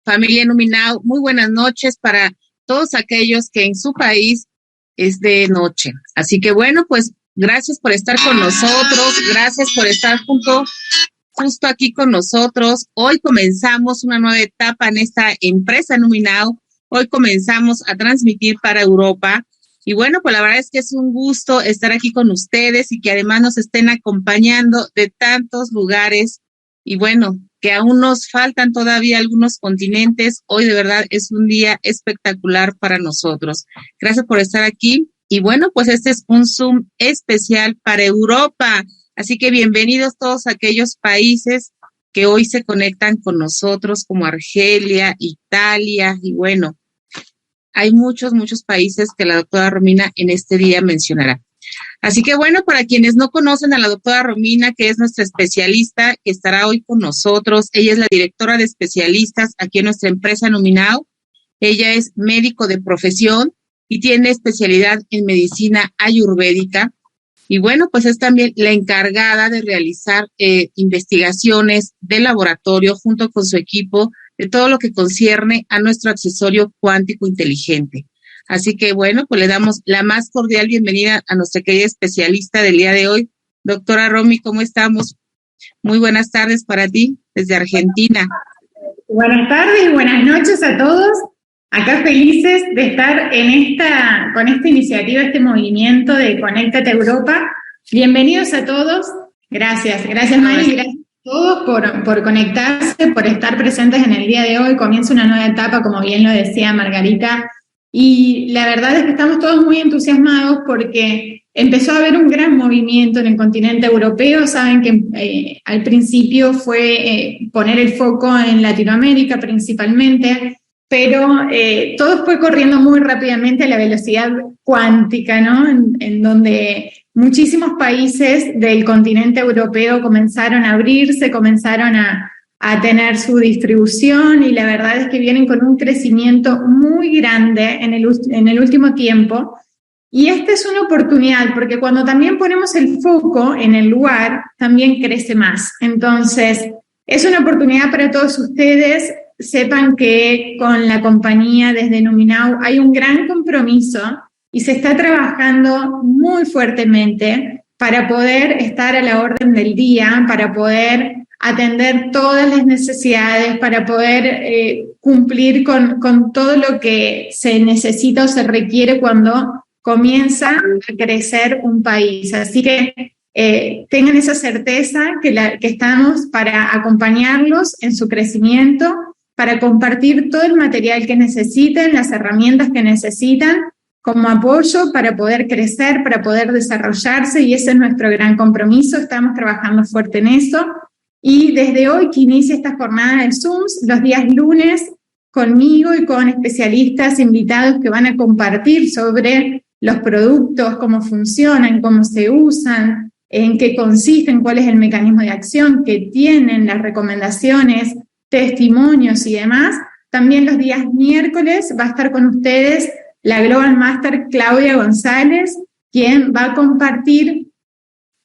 familia Numinao, muy buenas noches para todos aquellos que en su país es de noche. Así que bueno, pues gracias por estar con nosotros, gracias por estar justo aquí con nosotros. Hoy comenzamos una nueva etapa en esta empresa Numinao. Hoy comenzamos a transmitir para Europa. Y bueno, pues la verdad es que es un gusto estar aquí con ustedes y que además nos estén acompañando de tantos lugares. Y bueno, que aún nos faltan todavía algunos continentes. Hoy de verdad es un día espectacular para nosotros. Gracias por estar aquí. Y bueno, pues este es un Zoom especial para Europa. Así que bienvenidos todos aquellos países que hoy se conectan con nosotros, como Argelia, Italia, y bueno, hay muchos países que la doctora Romina en este día mencionará. Así que bueno, para quienes no conocen a la doctora Romina, que es nuestra especialista, que estará hoy con nosotros, ella es la directora de especialistas aquí en nuestra empresa Numinao. Ella es médico de profesión y tiene especialidad en medicina ayurvédica. Y bueno, pues es también la encargada de realizar investigaciones de laboratorio junto con su equipo de todo lo que concierne a nuestro accesorio cuántico inteligente. Así que bueno, pues le damos la más cordial bienvenida a nuestra querida especialista del día de hoy. Doctora Romy, ¿cómo estamos? Muy buenas tardes para ti desde Argentina. Buenas tardes y buenas noches a todos. Acá felices de estar con esta iniciativa, este movimiento de Conéctate Europa. Bienvenidos a todos. Gracias Mari, gracias a todos por conectarse, por estar presentes en el día de hoy. Comienza una nueva etapa, como bien lo decía Margarita, y la verdad es que estamos todos muy entusiasmados porque empezó a haber un gran movimiento en el continente europeo. Saben que al principio fue poner el foco en Latinoamérica principalmente, pero todo fue corriendo muy rápidamente a la velocidad cuántica, ¿no? En donde muchísimos países del continente europeo comenzaron a abrirse, comenzaron a tener su distribución, y la verdad es que vienen con un crecimiento muy grande en el último tiempo. Y esta es una oportunidad, porque cuando también ponemos el foco en el lugar, también crece más. Entonces, es una oportunidad para todos ustedes. Sepan que con la compañía desde Numinao hay un gran compromiso y se está trabajando muy fuertemente para poder estar a la orden del día, para poder atender todas las necesidades, para poder cumplir con todo lo que se necesita o se requiere cuando comienza a crecer un país. Así que tengan esa certeza que estamos para acompañarlos en su crecimiento, para compartir todo el material que necesiten, las herramientas que necesitan como apoyo para poder crecer, para poder desarrollarse, y ese es nuestro gran compromiso. Estamos trabajando fuerte en eso. Y desde hoy que inicia esta jornada de Zooms, los días lunes, conmigo y con especialistas invitados que van a compartir sobre los productos, cómo funcionan, cómo se usan, en qué consisten, cuál es el mecanismo de acción que tienen, las recomendaciones, testimonios y demás. También los días miércoles va a estar con ustedes la Global Master Claudia González, quien va a compartir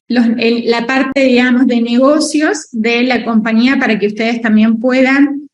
la parte, digamos, de negocios de la compañía para que ustedes también puedan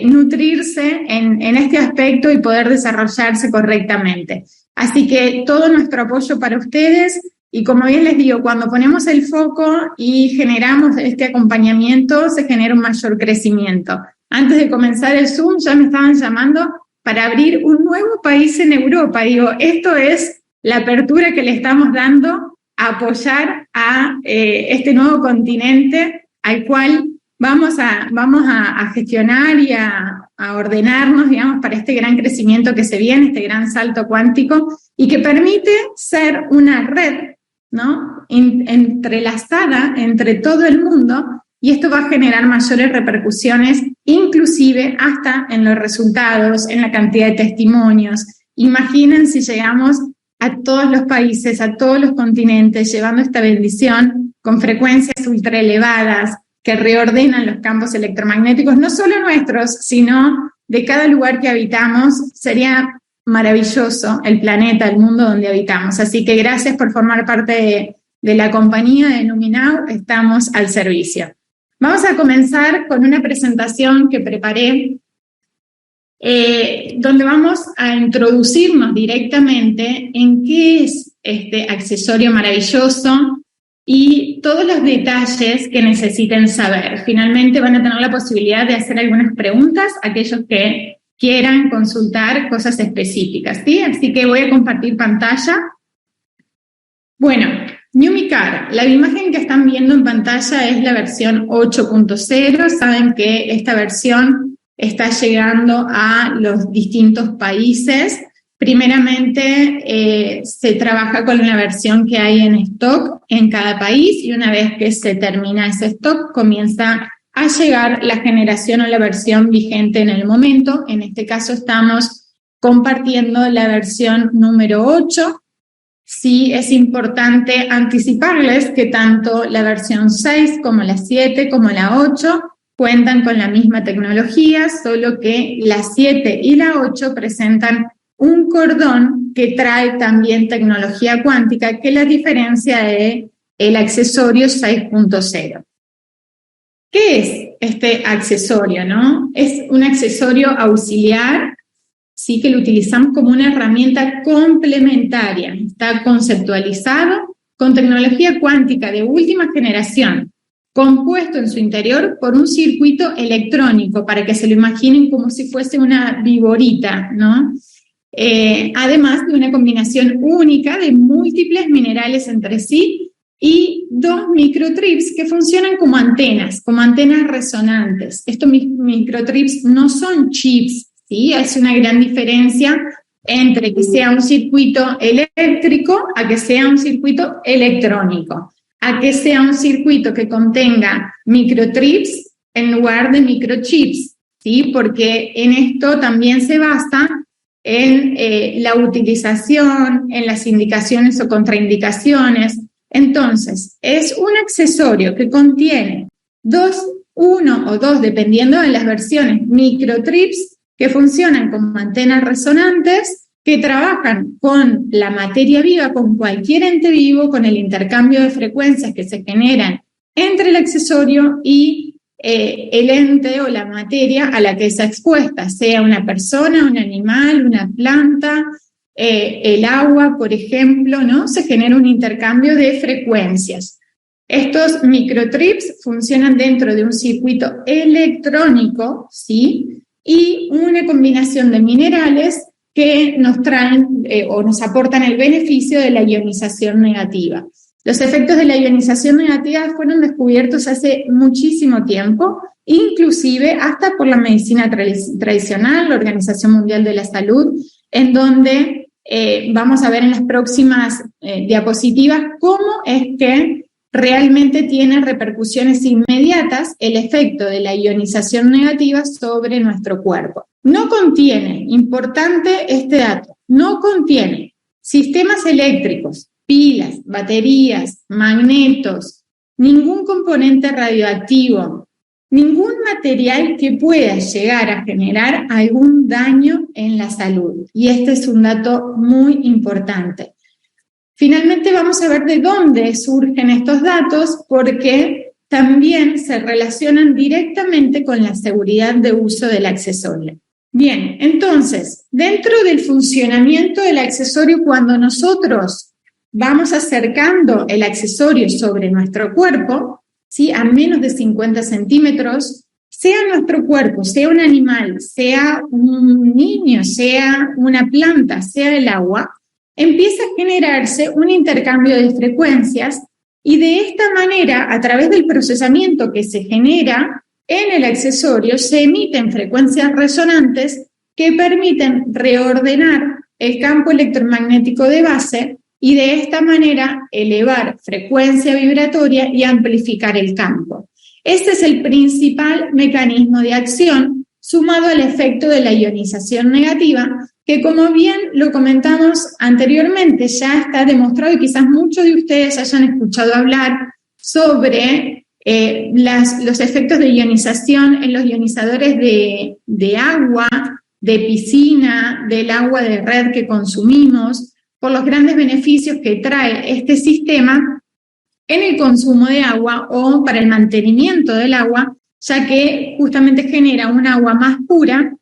nutrirse en este aspecto y poder desarrollarse correctamente. Así que todo nuestro apoyo para ustedes, y como bien les digo, cuando ponemos el foco y generamos este acompañamiento, se genera un mayor crecimiento. Antes de comenzar el Zoom ya me estaban llamando para abrir un nuevo país en Europa. Digo, esto es la apertura que le estamos dando a apoyar a este nuevo continente al cual vamos a gestionar y a ordenarnos, digamos, para este gran crecimiento que se viene, este gran salto cuántico, y que permite ser una red, ¿no?, entrelazada entre todo el mundo, y esto va a generar mayores repercusiones, inclusive hasta en los resultados, en la cantidad de testimonios. Imaginen si llegamos a todos los países, a todos los continentes, llevando esta bendición con frecuencias ultra elevadas que reordenan los campos electromagnéticos, no solo nuestros, sino de cada lugar que habitamos. Sería maravilloso el planeta, el mundo donde habitamos. Así que gracias por formar parte de la compañía de Numinao. Estamos al servicio. Vamos a comenzar con una presentación que preparé donde vamos a introducirnos directamente en qué es este accesorio maravilloso y todos los detalles que necesiten saber. Finalmente van a tener la posibilidad de hacer algunas preguntas a aquellos que quieran consultar cosas específicas, ¿sí? Así que voy a compartir pantalla. Bueno, NumiCare, la imagen que están viendo en pantalla es la versión 8.0. Saben que esta versión está llegando a los distintos países. Primeramente, se trabaja con la versión que hay en stock en cada país y una vez que se termina ese stock, comienza a llegar la generación o la versión vigente en el momento. En este caso estamos compartiendo la versión número 8. Sí, es importante anticiparles que tanto la versión 6 como la 7 como la 8 cuentan con la misma tecnología, solo que la 7 y la 8 presentan un cordón que trae también tecnología cuántica, que la diferencia de el accesorio 6.0. ¿Qué es este accesorio, no? Es un accesorio auxiliar, sí, que lo utilizamos como una herramienta complementaria. Está conceptualizado con tecnología cuántica de última generación, compuesto en su interior por un circuito electrónico, para que se lo imaginen como si fuese una viborita, ¿no? Además de una combinación única de múltiples minerales entre sí y 2 microtrips que funcionan como antenas resonantes. Estos microtrips no son chips, ¿sí? Es una gran diferencia entre que sea un circuito eléctrico a que sea un circuito electrónico, a que sea un circuito que contenga microtrips en lugar de microchips, ¿sí? Porque en esto también se basa en la utilización, en las indicaciones o contraindicaciones. Entonces, es un accesorio que contiene uno o dos, dependiendo de las versiones, microtrips que funcionan como antenas resonantes, que trabajan con la materia viva, con cualquier ente vivo, con el intercambio de frecuencias que se generan entre el accesorio y el ente o la materia a la que está expuesta, sea una persona, un animal, una planta, el agua, por ejemplo, ¿no? Se genera un intercambio de frecuencias. Estos microtrips funcionan dentro de un circuito electrónico, ¿sí? Y una combinación de minerales que nos traen o nos aportan el beneficio de la ionización negativa. Los efectos de la ionización negativa fueron descubiertos hace muchísimo tiempo, inclusive hasta por la medicina tradicional, la Organización Mundial de la Salud, en donde vamos a ver en las próximas diapositivas cómo es que realmente tiene repercusiones inmediatas el efecto de la ionización negativa sobre nuestro cuerpo. No contiene, importante este dato, no contiene sistemas eléctricos, pilas, baterías, magnetos, ningún componente radioactivo, ningún material que pueda llegar a generar algún daño en la salud. Y este es un dato muy importante. Finalmente vamos a ver de dónde surgen estos datos, porque también se relacionan directamente con la seguridad de uso del accesorio. Bien, entonces, dentro del funcionamiento del accesorio, cuando nosotros vamos acercando el accesorio sobre nuestro cuerpo, ¿sí? A menos de 50 centímetros, sea nuestro cuerpo, sea un animal, sea un niño, sea una planta, sea el agua, empieza a generarse un intercambio de frecuencias y de esta manera, a través del procesamiento que se genera en el accesorio, se emiten frecuencias resonantes que permiten reordenar el campo electromagnético de base y de esta manera elevar frecuencia vibratoria y amplificar el campo. Este es el principal mecanismo de acción, sumado al efecto de la ionización negativa, que como bien lo comentamos anteriormente, ya está demostrado y quizás muchos de ustedes hayan escuchado hablar sobre los efectos de ionización en los ionizadores de agua, de piscina, del agua de red que consumimos, por los grandes beneficios que trae este sistema en el consumo de agua o para el mantenimiento del agua, ya que justamente genera un agua más pura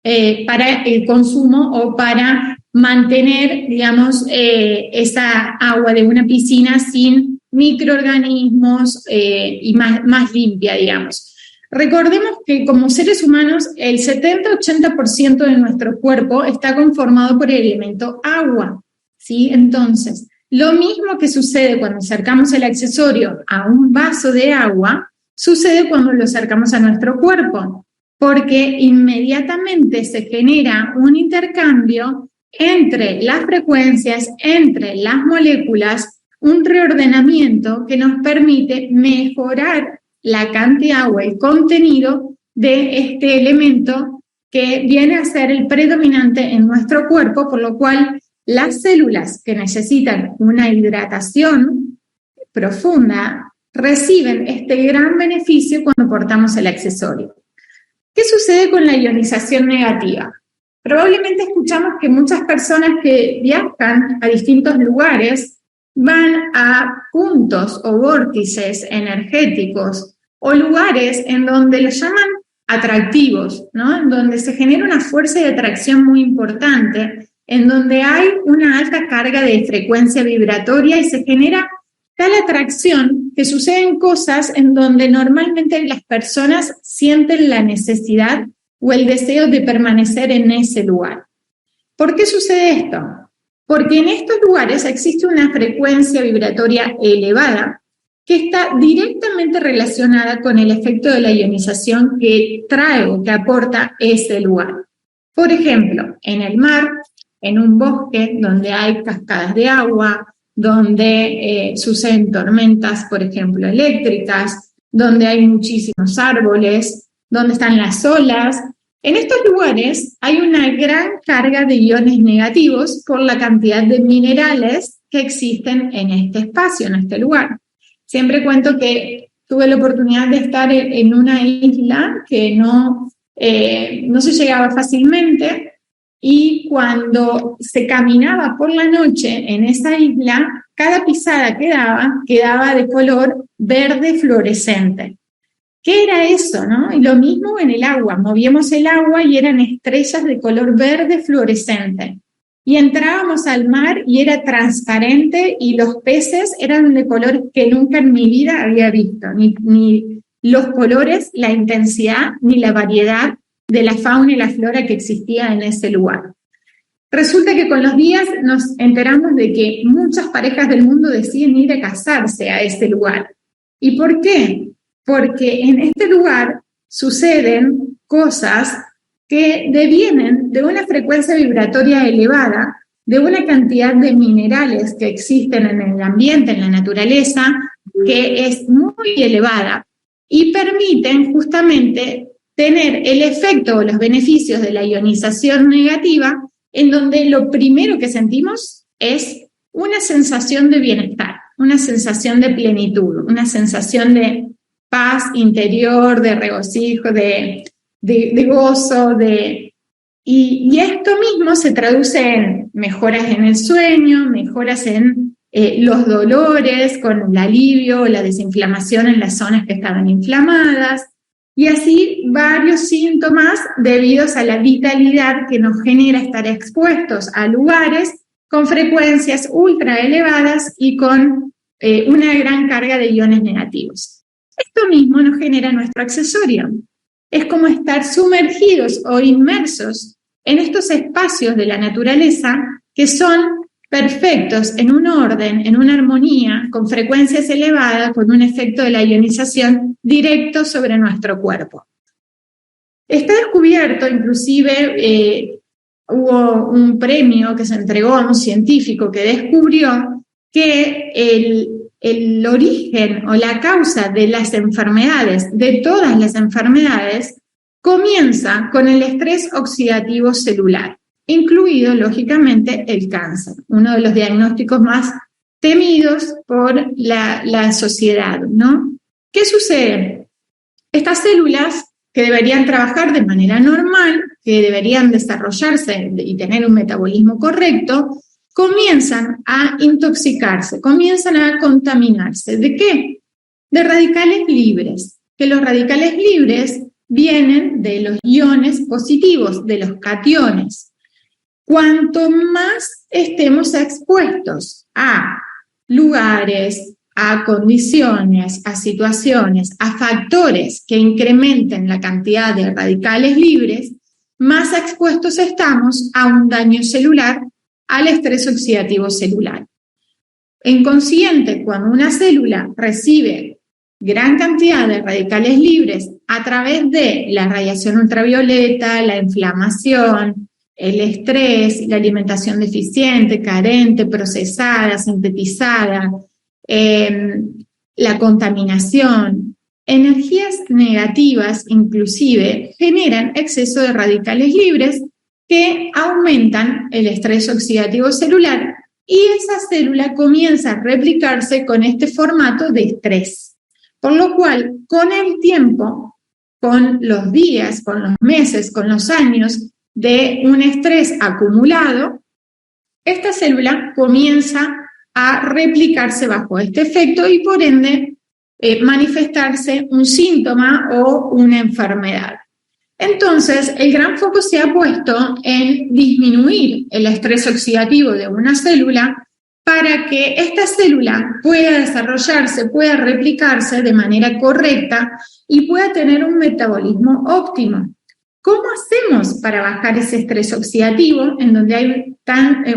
para el consumo o para mantener, digamos, esa agua de una piscina sin microorganismos y más limpia, digamos. Recordemos que como seres humanos el 70-80% de nuestro cuerpo está conformado por el elemento agua, ¿sí? Entonces, lo mismo que sucede cuando acercamos el accesorio a un vaso de agua, sucede cuando lo acercamos a nuestro cuerpo, porque inmediatamente se genera un intercambio entre las frecuencias, entre las moléculas, un reordenamiento que nos permite mejorar la cantidad o el contenido de este elemento que viene a ser el predominante en nuestro cuerpo, por lo cual las células que necesitan una hidratación profunda reciben este gran beneficio cuando portamos el accesorio. ¿Qué sucede con la ionización negativa? Probablemente escuchamos que muchas personas que viajan a distintos lugares van a puntos o vórtices energéticos o lugares en donde los llaman atractivos, ¿no? En donde se genera una fuerza de atracción muy importante, en donde hay una alta carga de frecuencia vibratoria y se genera tal atracción que suceden cosas en donde normalmente las personas sienten la necesidad o el deseo de permanecer en ese lugar. ¿Por qué sucede esto? Porque en estos lugares existe una frecuencia vibratoria elevada que está directamente relacionada con el efecto de la ionización que trae o que aporta ese lugar. Por ejemplo, en el mar, en un bosque donde hay cascadas de agua, donde suceden tormentas, por ejemplo, eléctricas, donde hay muchísimos árboles, donde están las olas. En estos lugares hay una gran carga de iones negativos por la cantidad de minerales que existen en este espacio, en este lugar. Siempre cuento que tuve la oportunidad de estar en una isla que no se llegaba fácilmente, y cuando se caminaba por la noche en esa isla, cada pisada que quedaba de color verde fluorescente. ¿Qué era eso, no? Y lo mismo en el agua, movíamos el agua y eran estrellas de color verde fluorescente. Y entrábamos al mar y era transparente y los peces eran de colores que nunca en mi vida había visto, ni los colores, la intensidad, ni la variedad de la fauna y la flora que existía en ese lugar. Resulta que con los días nos enteramos de que muchas parejas del mundo deciden ir a casarse a ese lugar. ¿Y por qué? Porque en este lugar suceden cosas que devienen de una frecuencia vibratoria elevada, de una cantidad de minerales que existen en el ambiente, en la naturaleza, que es muy elevada y permiten justamente tener el efecto o los beneficios de la ionización negativa, en donde lo primero que sentimos es una sensación de bienestar, una sensación de plenitud, una sensación de paz interior, de regocijo, de gozo, y esto mismo se traduce en mejoras en el sueño, mejoras en los dolores, con el alivio, la desinflamación en las zonas que estaban inflamadas, y así varios síntomas debidos a la vitalidad que nos genera estar expuestos a lugares con frecuencias ultra elevadas y con una gran carga de iones negativos. Esto mismo nos genera nuestro accesorio. Es como estar sumergidos o inmersos en estos espacios de la naturaleza que son perfectos en un orden, en una armonía, con frecuencias elevadas, con un efecto de la ionización directo sobre nuestro cuerpo. Está descubierto, inclusive hubo un premio que se entregó a un científico que descubrió que el origen o la causa de las enfermedades, de todas las enfermedades, comienza con el estrés oxidativo celular, incluido, lógicamente, el cáncer, uno de los diagnósticos más temidos por la sociedad, ¿no? ¿Qué sucede? Estas células que deberían trabajar de manera normal, que deberían desarrollarse y tener un metabolismo correcto, comienzan a intoxicarse, comienzan a contaminarse. ¿De qué? De radicales libres, que los radicales libres vienen de los iones positivos, de los cationes. Cuanto más estemos expuestos a lugares, a condiciones, a situaciones, a factores que incrementen la cantidad de radicales libres, más expuestos estamos a un daño celular, al estrés oxidativo celular. En consiguiente, cuando una célula recibe gran cantidad de radicales libres a través de la radiación ultravioleta, la inflamación, el estrés, la alimentación deficiente, carente, procesada, sintetizada, la contaminación, energías negativas inclusive generan exceso de radicales libres que aumentan el estrés oxidativo celular y esa célula comienza a replicarse con este formato de estrés. Por lo cual, con el tiempo, con los días, con los meses, con los años de un estrés acumulado, esta célula comienza a replicarse bajo este efecto y por ende manifestarse un síntoma o una enfermedad. Entonces, el gran foco se ha puesto en disminuir el estrés oxidativo de una célula para que esta célula pueda desarrollarse, pueda replicarse de manera correcta y pueda tener un metabolismo óptimo. ¿Cómo hacemos para bajar ese estrés oxidativo en donde hay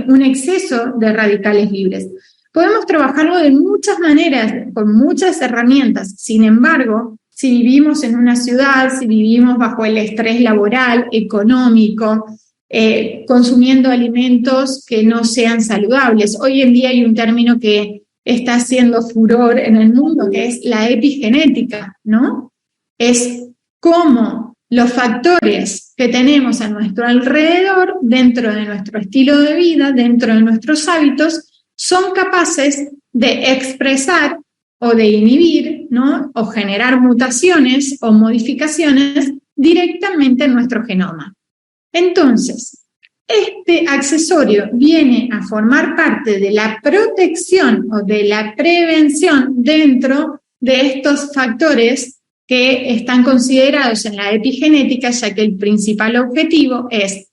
un exceso de radicales libres? Podemos trabajarlo de muchas maneras, con muchas herramientas. Sin embargo, si vivimos en una ciudad, si vivimos bajo el estrés laboral, económico, consumiendo alimentos que no sean saludables. Hoy en día hay un término que está haciendo furor en el mundo, que es la epigenética, ¿no? Es cómo los factores que tenemos a nuestro alrededor, dentro de nuestro estilo de vida, dentro de nuestros hábitos, son capaces de expresar o de inhibir, ¿no? O generar mutaciones o modificaciones directamente en nuestro genoma. Entonces, este accesorio viene a formar parte de la protección o de la prevención dentro de estos factores que están considerados en la epigenética, ya que el principal objetivo es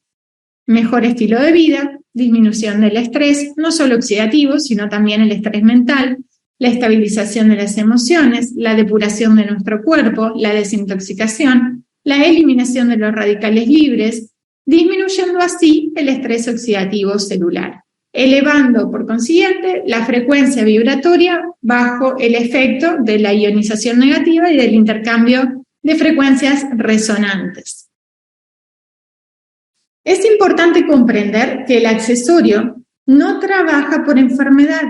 mejor estilo de vida, disminución del estrés, no solo oxidativo, sino también el estrés mental, la estabilización de las emociones, la depuración de nuestro cuerpo, la desintoxicación, la eliminación de los radicales libres, disminuyendo así el estrés oxidativo celular, elevando por consiguiente la frecuencia vibratoria bajo el efecto de la ionización negativa y del intercambio de frecuencias resonantes. Es importante comprender que el accesorio no trabaja por enfermedad.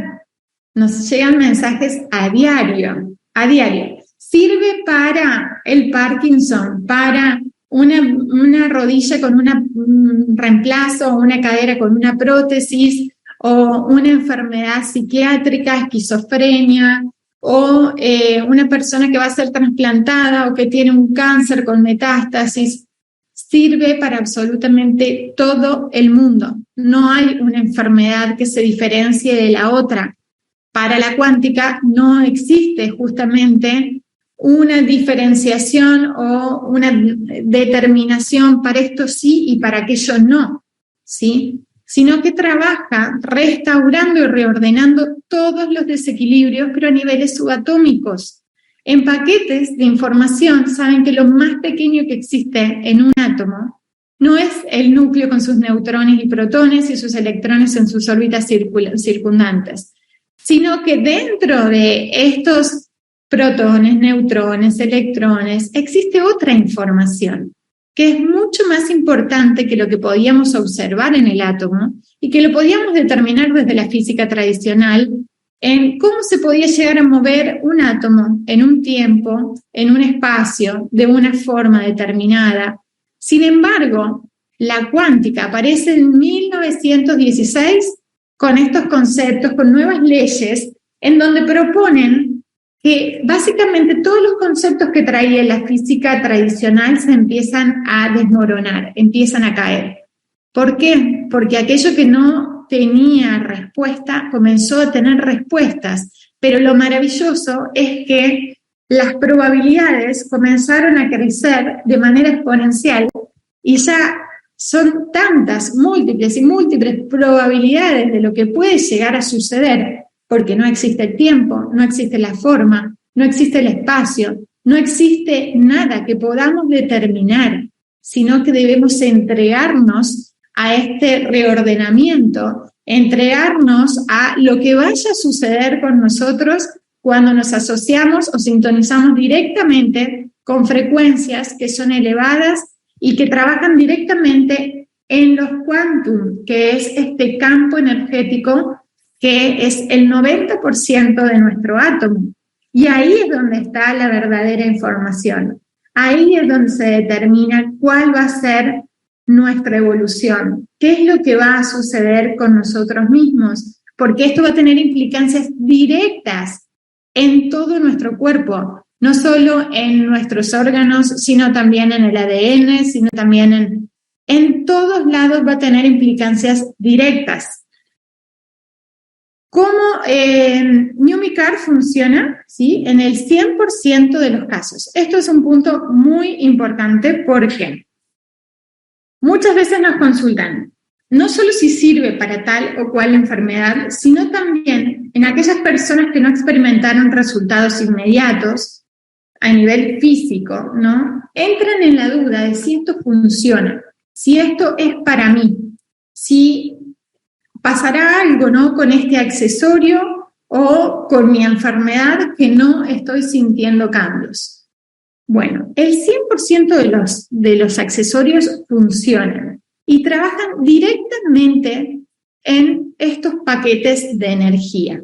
Nos llegan mensajes a diario. Sirve para el Parkinson, para una rodilla con un reemplazo, una cadera con una prótesis, o una enfermedad psiquiátrica, esquizofrenia, o una persona que va a ser trasplantada o que tiene un cáncer con metástasis. Sirve para absolutamente todo el mundo. No hay una enfermedad que se diferencie de la otra. Para la cuántica no existe justamente una diferenciación o una determinación para esto sí y para aquello no, ¿sí? Sino que trabaja restaurando y reordenando todos los desequilibrios, pero a niveles subatómicos. En paquetes de información, saben que lo más pequeño que existe en un átomo no es el núcleo con sus neutrones y protones y sus electrones en sus órbitas circundantes, sino que dentro de estos protones, neutrones, electrones, existe otra información que es mucho más importante que lo que podíamos observar en el átomo y que lo podíamos determinar desde la física tradicional en cómo se podía llegar a mover un átomo en un tiempo, en un espacio, de una forma determinada. Sin embargo, la cuántica aparece en 1916 con estos conceptos, con nuevas leyes, en donde proponen que básicamente todos los conceptos que traía la física tradicional se empiezan a desmoronar, empiezan a caer. ¿Por qué? Porque aquello que no tenía respuesta comenzó a tener respuestas, pero lo maravilloso es que las probabilidades comenzaron a crecer de manera exponencial y ya son tantas, múltiples y múltiples probabilidades de lo que puede llegar a suceder, porque no existe el tiempo, no existe la forma, no existe el espacio, no existe nada que podamos determinar, sino que debemos entregarnos a este reordenamiento, entregarnos a lo que vaya a suceder con nosotros cuando nos asociamos o sintonizamos directamente con frecuencias que son elevadas y que trabajan directamente en los quantum, que es este campo energético que es el 90% de nuestro átomo. Y ahí es donde está la verdadera información. Ahí es donde se determina cuál va a ser nuestra evolución, qué es lo que va a suceder con nosotros mismos, porque esto va a tener implicancias directas en todo nuestro cuerpo, no solo en nuestros órganos, sino también en el ADN, sino también en todos lados va a tener implicancias directas. ¿Cómo Newmicar funciona? ¿Sí? En el 100% de los casos. Esto es un punto muy importante porque muchas veces nos consultan, no solo si sirve para tal o cual enfermedad, sino también en aquellas personas que no experimentaron resultados inmediatos a nivel físico, ¿no? Entran en la duda de si esto funciona, si esto es para mí, si pasará algo, ¿no?, con este accesorio o con mi enfermedad que no estoy sintiendo cambios. Bueno, el 100% de los accesorios funcionan y trabajan directamente en estos paquetes de energía.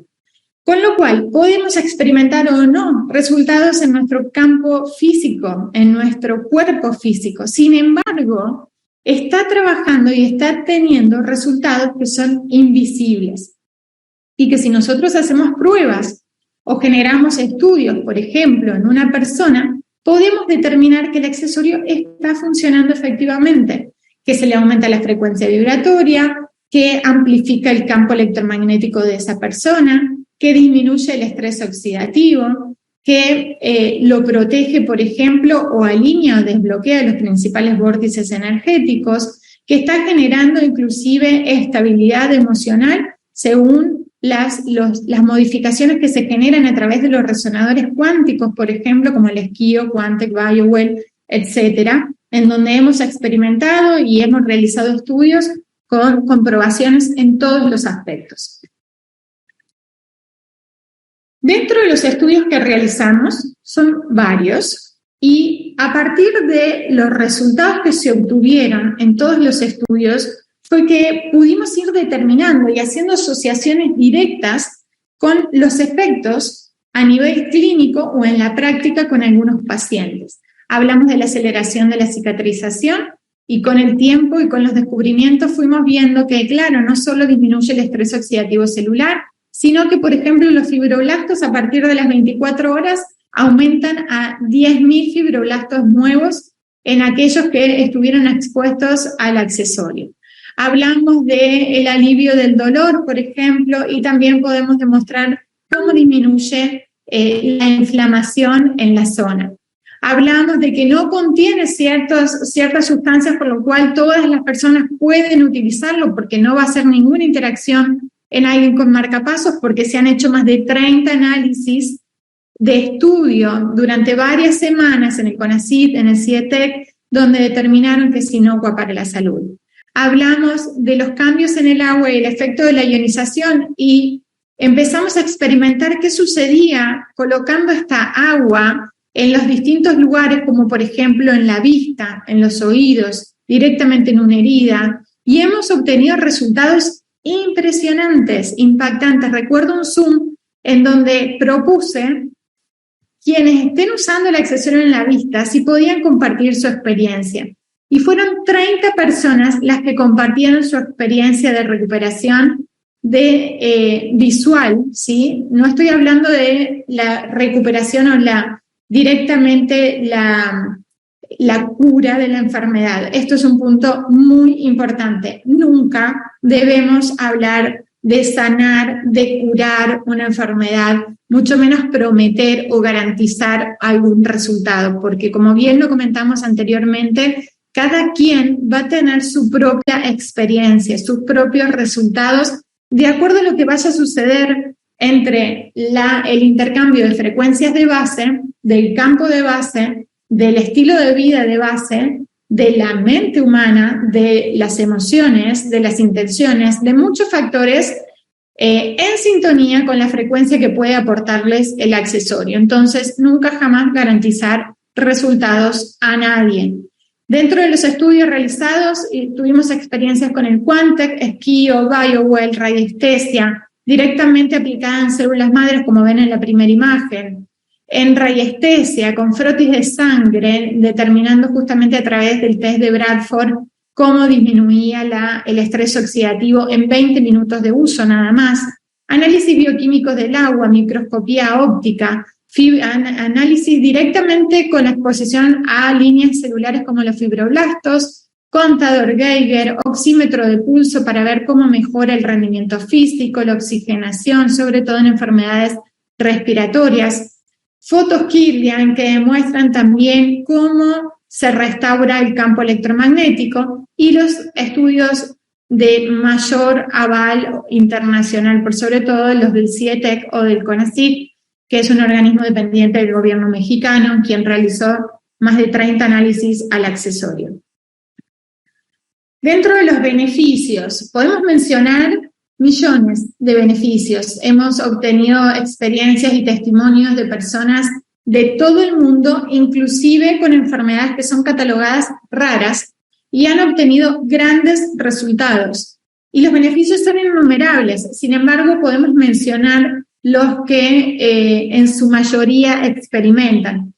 Con lo cual, podemos experimentar o no resultados en nuestro campo físico, en nuestro cuerpo físico. Sin embargo, está trabajando y está teniendo resultados que son invisibles. Y que si nosotros hacemos pruebas o generamos estudios, por ejemplo, en una persona, podemos determinar que el accesorio está funcionando efectivamente, que se le aumenta la frecuencia vibratoria, que amplifica el campo electromagnético de esa persona, que disminuye el estrés oxidativo, que lo protege, por ejemplo, o alinea o desbloquea los principales vórtices energéticos, que está generando inclusive estabilidad emocional según las modificaciones que se generan a través de los resonadores cuánticos, por ejemplo, como el Esquio, Quantec, BioWell, etcétera, en donde hemos experimentado y hemos realizado estudios con comprobaciones en todos los aspectos. Dentro de los estudios que realizamos, son varios, y a partir de los resultados que se obtuvieron en todos los estudios, fue que pudimos ir determinando y haciendo asociaciones directas con los efectos a nivel clínico o en la práctica con algunos pacientes. Hablamos de la aceleración de la cicatrización y con el tiempo y con los descubrimientos fuimos viendo que, claro, no solo disminuye el estrés oxidativo celular, sino que, por ejemplo, los fibroblastos a partir de las 24 horas aumentan a 10.000 fibroblastos nuevos en aquellos que estuvieron expuestos al accesorio. Hablamos del alivio del dolor, por ejemplo, y también podemos demostrar cómo disminuye la inflamación en la zona. Hablamos de que no contiene ciertas sustancias, por lo cual todas las personas pueden utilizarlo porque no va a hacer ninguna interacción en alguien con marcapasos, porque se han hecho más de 30 análisis de estudio durante varias semanas en el CONACYT, en el CIETEC, donde determinaron que es inocua para la salud. Hablamos de los cambios en el agua y el efecto de la ionización y empezamos a experimentar qué sucedía colocando esta agua en los distintos lugares, como por ejemplo en la vista, en los oídos, directamente en una herida, y hemos obtenido resultados impresionantes, impactantes. Recuerdo un Zoom en donde propuse quienes estén usando el accesorio en la vista si podían compartir su experiencia. Y fueron 30 personas las que compartieron su experiencia de recuperación visual, ¿sí? No estoy hablando de la recuperación o directamente la cura de la enfermedad. Esto es un punto muy importante. Nunca debemos hablar de sanar, de curar una enfermedad, mucho menos prometer o garantizar algún resultado, porque como bien lo comentamos anteriormente, cada quien va a tener su propia experiencia, sus propios resultados, de acuerdo a lo que vaya a suceder entre el intercambio de frecuencias de base, del campo de base, del estilo de vida de base, de la mente humana, de las emociones, de las intenciones, de muchos factores en sintonía con la frecuencia que puede aportarles el accesorio. Entonces, nunca jamás garantizar resultados a nadie. Dentro de los estudios realizados, tuvimos experiencias con el Quantec, Esquio, BioWell, radiestesia, directamente aplicada en células madres, como ven en la primera imagen. En radiestesia, con frotis de sangre, determinando justamente a través del test de Bradford cómo disminuía el estrés oxidativo en 20 minutos de uso nada más. Análisis bioquímicos del agua, microscopía óptica, análisis directamente con la exposición a líneas celulares como los fibroblastos, contador Geiger, oxímetro de pulso para ver cómo mejora el rendimiento físico, la oxigenación, sobre todo en enfermedades respiratorias. Fotos Kirlian que demuestran también cómo se restaura el campo electromagnético y los estudios de mayor aval internacional, por sobre todo los del CIETEC o del CONACYT, que es un organismo dependiente del gobierno mexicano, quien realizó más de 30 análisis al accesorio. Dentro de los beneficios, podemos mencionar millones de beneficios. Hemos obtenido experiencias y testimonios de personas de todo el mundo, inclusive con enfermedades que son catalogadas raras, y han obtenido grandes resultados. Y los beneficios son innumerables. Sin embargo, podemos mencionar los que en su mayoría experimentan.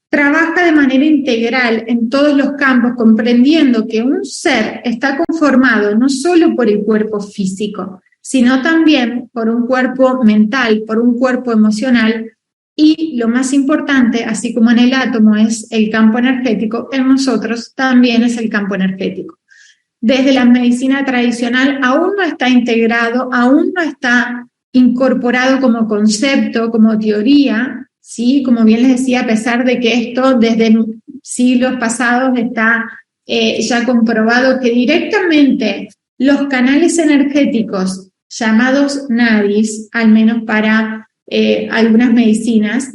Trabaja de manera integral en todos los campos, comprendiendo que un ser está conformado no solo por el cuerpo físico, sino también por un cuerpo mental, por un cuerpo emocional, y lo más importante, así como en el átomo es el campo energético, en nosotros también es el campo energético. Desde la medicina tradicional aún no está integrado, aún no está incorporado como concepto, como teoría, ¿sí? Como bien les decía, a pesar de que esto desde siglos pasados está ya comprobado que directamente los canales energéticos llamados nadis, al menos para algunas medicinas,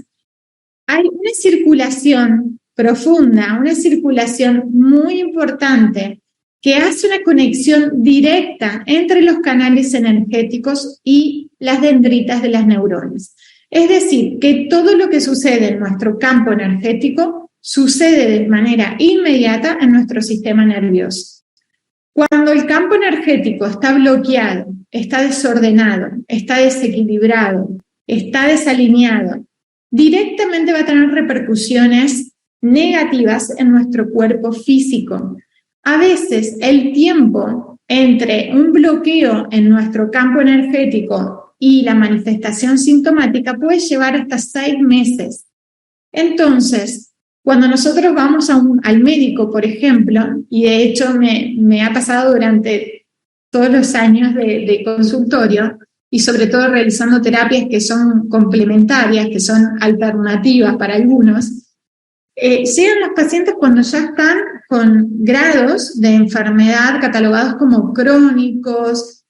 hay una circulación profunda, una circulación muy importante que hace una conexión directa entre los canales energéticos y las dendritas de las neuronas. Es decir, que todo lo que sucede en nuestro campo energético sucede de manera inmediata en nuestro sistema nervioso. Cuando el campo energético está bloqueado, está desordenado, está desequilibrado, está desalineado, directamente va a tener repercusiones negativas en nuestro cuerpo físico. A veces el tiempo entre un bloqueo en nuestro campo energético y la manifestación sintomática puede llevar hasta 6 meses. Entonces, cuando nosotros vamos al médico, por ejemplo, y de hecho me ha pasado durante todos los años de consultorio, y sobre todo realizando terapias que son complementarias, que son alternativas para algunos, llegan los pacientes cuando ya están con grados de enfermedad catalogados como crónicos,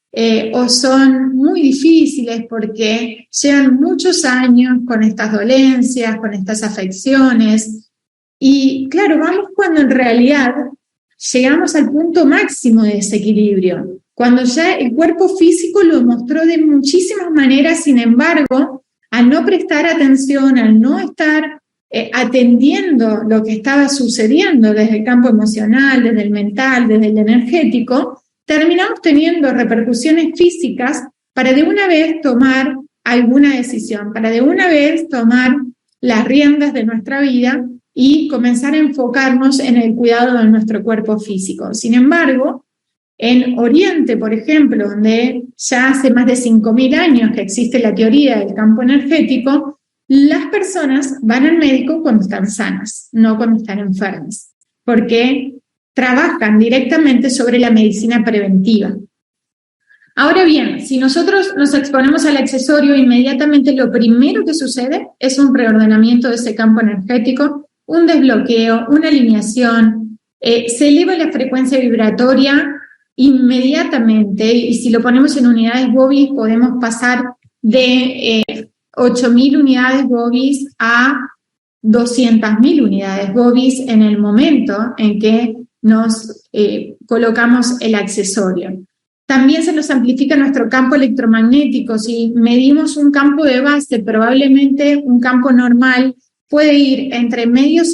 o son muy difíciles porque llevan muchos años con estas dolencias, con estas afecciones, y claro, vamos cuando en realidad llegamos al punto máximo de desequilibrio, cuando ya el cuerpo físico lo mostró de muchísimas maneras. Sin embargo, al no prestar atención, al no estar atendiendo lo que estaba sucediendo desde el campo emocional, desde el mental, desde el energético, terminamos teniendo repercusiones físicas para de una vez tomar alguna decisión, para de una vez tomar las riendas de nuestra vida y comenzar a enfocarnos en el cuidado de nuestro cuerpo físico. Sin embargo, en Oriente, por ejemplo, donde ya hace más de 5.000 años que existe la teoría del campo energético, las personas van al médico cuando están sanas, no cuando están enfermas, porque trabajan directamente sobre la medicina preventiva. Ahora bien, si nosotros nos exponemos al accesorio, inmediatamente lo primero que sucede es un reordenamiento de ese campo energético, un desbloqueo, una alineación, se eleva la frecuencia vibratoria inmediatamente, y si lo ponemos en unidades Bovis, podemos pasar de 8.000 unidades Bovis a 200.000 unidades Bovis en el momento en que nos colocamos el accesorio. También se nos amplifica nuestro campo electromagnético. Si medimos un campo de base, probablemente un campo normal puede ir entre medio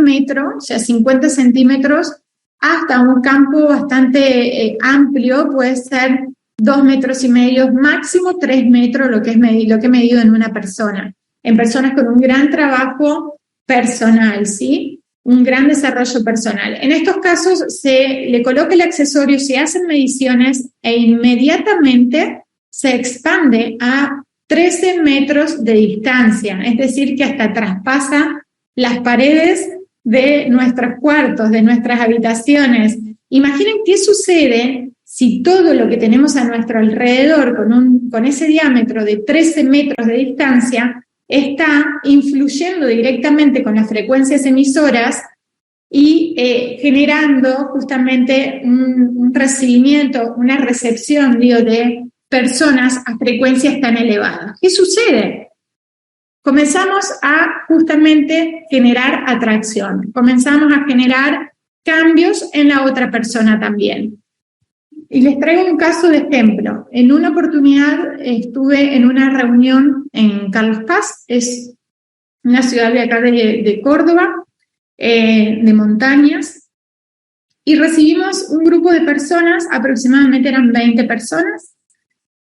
metro, o sea, 50 centímetros, hasta un campo bastante amplio, puede ser 2,5 metros, máximo 3 metros, lo que he medido en una persona, en personas con un gran trabajo personal, ¿sí? Un gran desarrollo personal. En estos casos se le coloca el accesorio, se hacen mediciones e inmediatamente se expande a 13 metros de distancia, es decir, que hasta traspasa las paredes de nuestros cuartos, de nuestras habitaciones. Imaginen qué sucede si todo lo que tenemos a nuestro alrededor con ese diámetro de 13 metros de distancia está influyendo directamente con las frecuencias emisoras y generando justamente un recibimiento, una recepción, de personas a frecuencias tan elevadas. ¿Qué sucede? Comenzamos a justamente generar atracción, comenzamos a generar cambios en la otra persona también. Y les traigo un caso de ejemplo. En una oportunidad estuve en una reunión en Carlos Paz, es una ciudad de acá de Córdoba, de montañas, y recibimos un grupo de personas, aproximadamente eran 20 personas.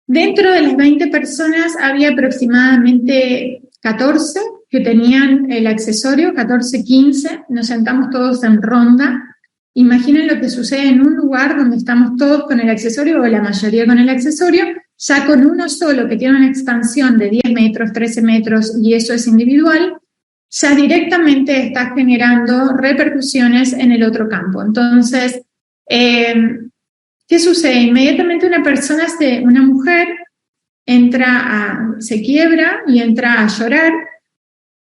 Dentro de las 20 personas había aproximadamente 14 que tenían el accesorio, 14, 15, nos sentamos todos en ronda. Imaginen lo que sucede en un lugar donde estamos todos con el accesorio, o la mayoría con el accesorio, ya con uno solo que tiene una expansión de 10 metros, 13 metros, y eso es individual, ya directamente está generando repercusiones en el otro campo. Entonces, ¿qué sucede? Inmediatamente una mujer se quiebra y entra a llorar,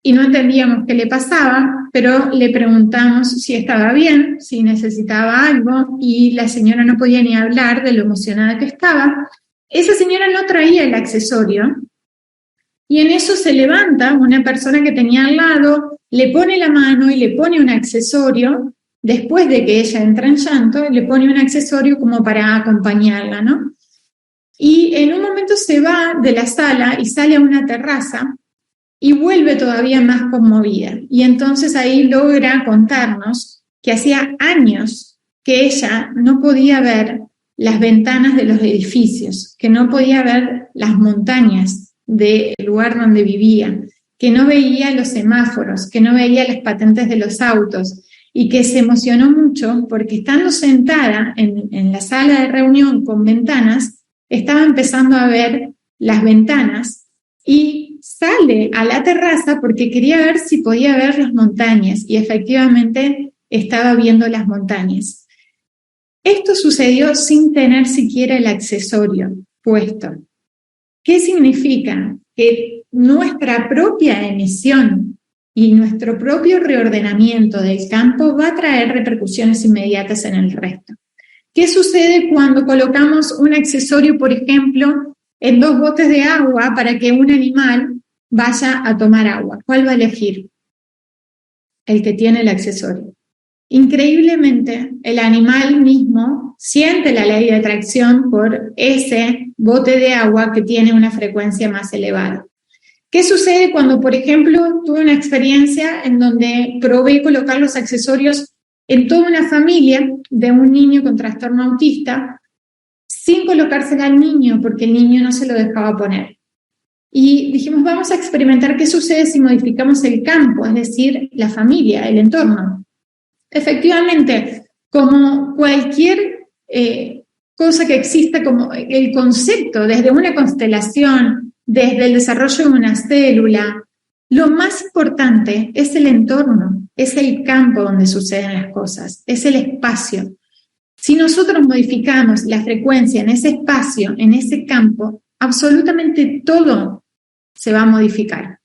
y no entendíamos qué le pasaba, pero le preguntamos si estaba bien, si necesitaba algo, y la señora no podía ni hablar de lo emocionada que estaba. Esa señora no traía el accesorio, y en eso se levanta una persona que tenía al lado, le pone la mano y le pone un accesorio, después de que ella entra en llanto, le pone un accesorio como para acompañarla, ¿no? Y en un momento se va de la sala y sale a una terraza, y vuelve todavía más conmovida. Y entonces ahí logra contarnos que hacía años que ella no podía ver las ventanas de los edificios, que no podía ver las montañas del lugar donde vivía, que no veía los semáforos, que no veía las patentes de los autos, y que se emocionó mucho porque estando sentada en la sala de reunión con ventanas, estaba empezando a ver las ventanas y sale a la terraza porque quería ver si podía ver las montañas, y efectivamente estaba viendo las montañas. Esto sucedió sin tener siquiera el accesorio puesto. ¿Qué significa? Que nuestra propia emisión y nuestro propio reordenamiento del campo va a traer repercusiones inmediatas en el resto. ¿Qué sucede cuando colocamos un accesorio, por ejemplo, en 2 botes de agua para que un animal vaya a tomar agua? ¿Cuál va a elegir? El que tiene el accesorio. Increíblemente, el animal mismo siente la ley de atracción por ese bote de agua que tiene una frecuencia más elevada. ¿Qué sucede cuando, por ejemplo, tuve una experiencia en donde probé colocar los accesorios en toda una familia de un niño con trastorno autista, sin colocársela al niño, porque el niño no se lo dejaba poner? Y dijimos, vamos a experimentar qué sucede si modificamos el campo, es decir, la familia, el entorno. Efectivamente, como cualquier cosa que exista, como el concepto, desde una constelación, desde el desarrollo de una célula, lo más importante es el entorno, es el campo donde suceden las cosas, es el espacio. Si nosotros modificamos la frecuencia en ese espacio, en ese campo, absolutamente todo se va a modificar.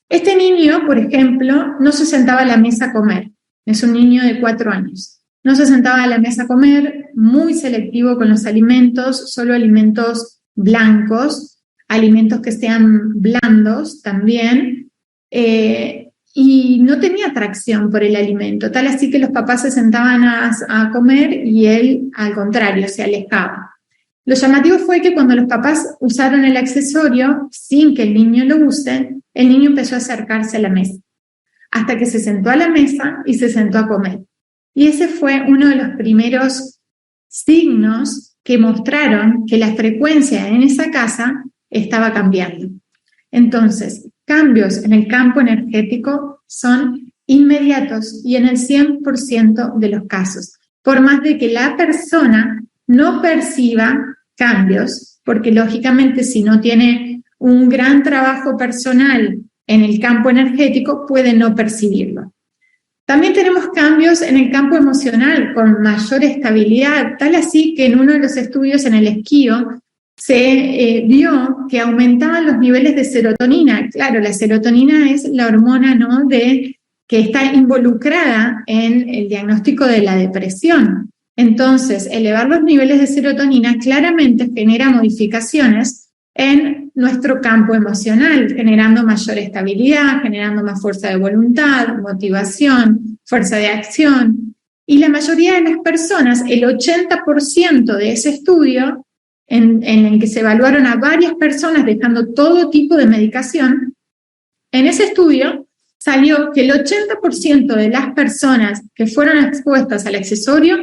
Este niño, por ejemplo, no se sentaba a la mesa a comer. Es un niño de 4 años. No se sentaba a la mesa a comer, muy selectivo con los alimentos, solo alimentos blancos, alimentos que sean blandos también, y no tenía atracción por el alimento, tal así que los papás se sentaban a comer y él, al contrario, se alejaba. Lo llamativo fue que cuando los papás usaron el accesorio, sin que el niño lo use, el niño empezó a acercarse a la mesa, hasta que se sentó a la mesa y se sentó a comer. Y ese fue uno de los primeros signos que mostraron que la frecuencia en esa casa estaba cambiando. Entonces, cambios en el campo energético son inmediatos y en el 100% de los casos, por más de que la persona no perciba cambios, porque lógicamente si no tiene un gran trabajo personal en el campo energético, puede no percibirlo. También tenemos cambios en el campo emocional con mayor estabilidad, tal así que en uno de los estudios en el esquío se vio que aumentaban los niveles de serotonina. Claro, la serotonina es la hormona, ¿no?, que está involucrada en el diagnóstico de la depresión. Entonces, elevar los niveles de serotonina claramente genera modificaciones en nuestro campo emocional, generando mayor estabilidad, generando más fuerza de voluntad, motivación, fuerza de acción. Y la mayoría de las personas, el 80% de ese estudio, en el que se evaluaron a varias personas dejando todo tipo de medicación, en ese estudio salió que el 80% de las personas que fueron expuestas al accesorio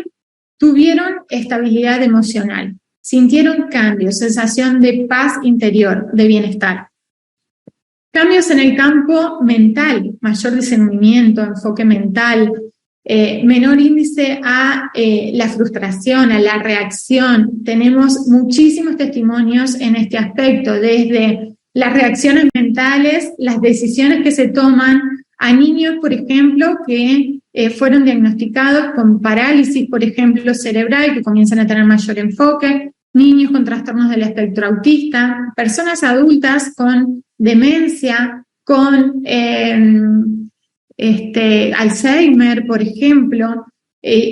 tuvieron estabilidad emocional, sintieron cambios, sensación de paz interior, de bienestar. Cambios en el campo mental, mayor discernimiento, enfoque mental, menor índice a la frustración, a la reacción. Tenemos muchísimos testimonios en este aspecto, desde las reacciones mentales, las decisiones que se toman a niños, por ejemplo, que fueron diagnosticados con parálisis, por ejemplo, cerebral, que comienzan a tener mayor enfoque, niños con trastornos del espectro autista, personas adultas con demencia, con Alzheimer, por ejemplo,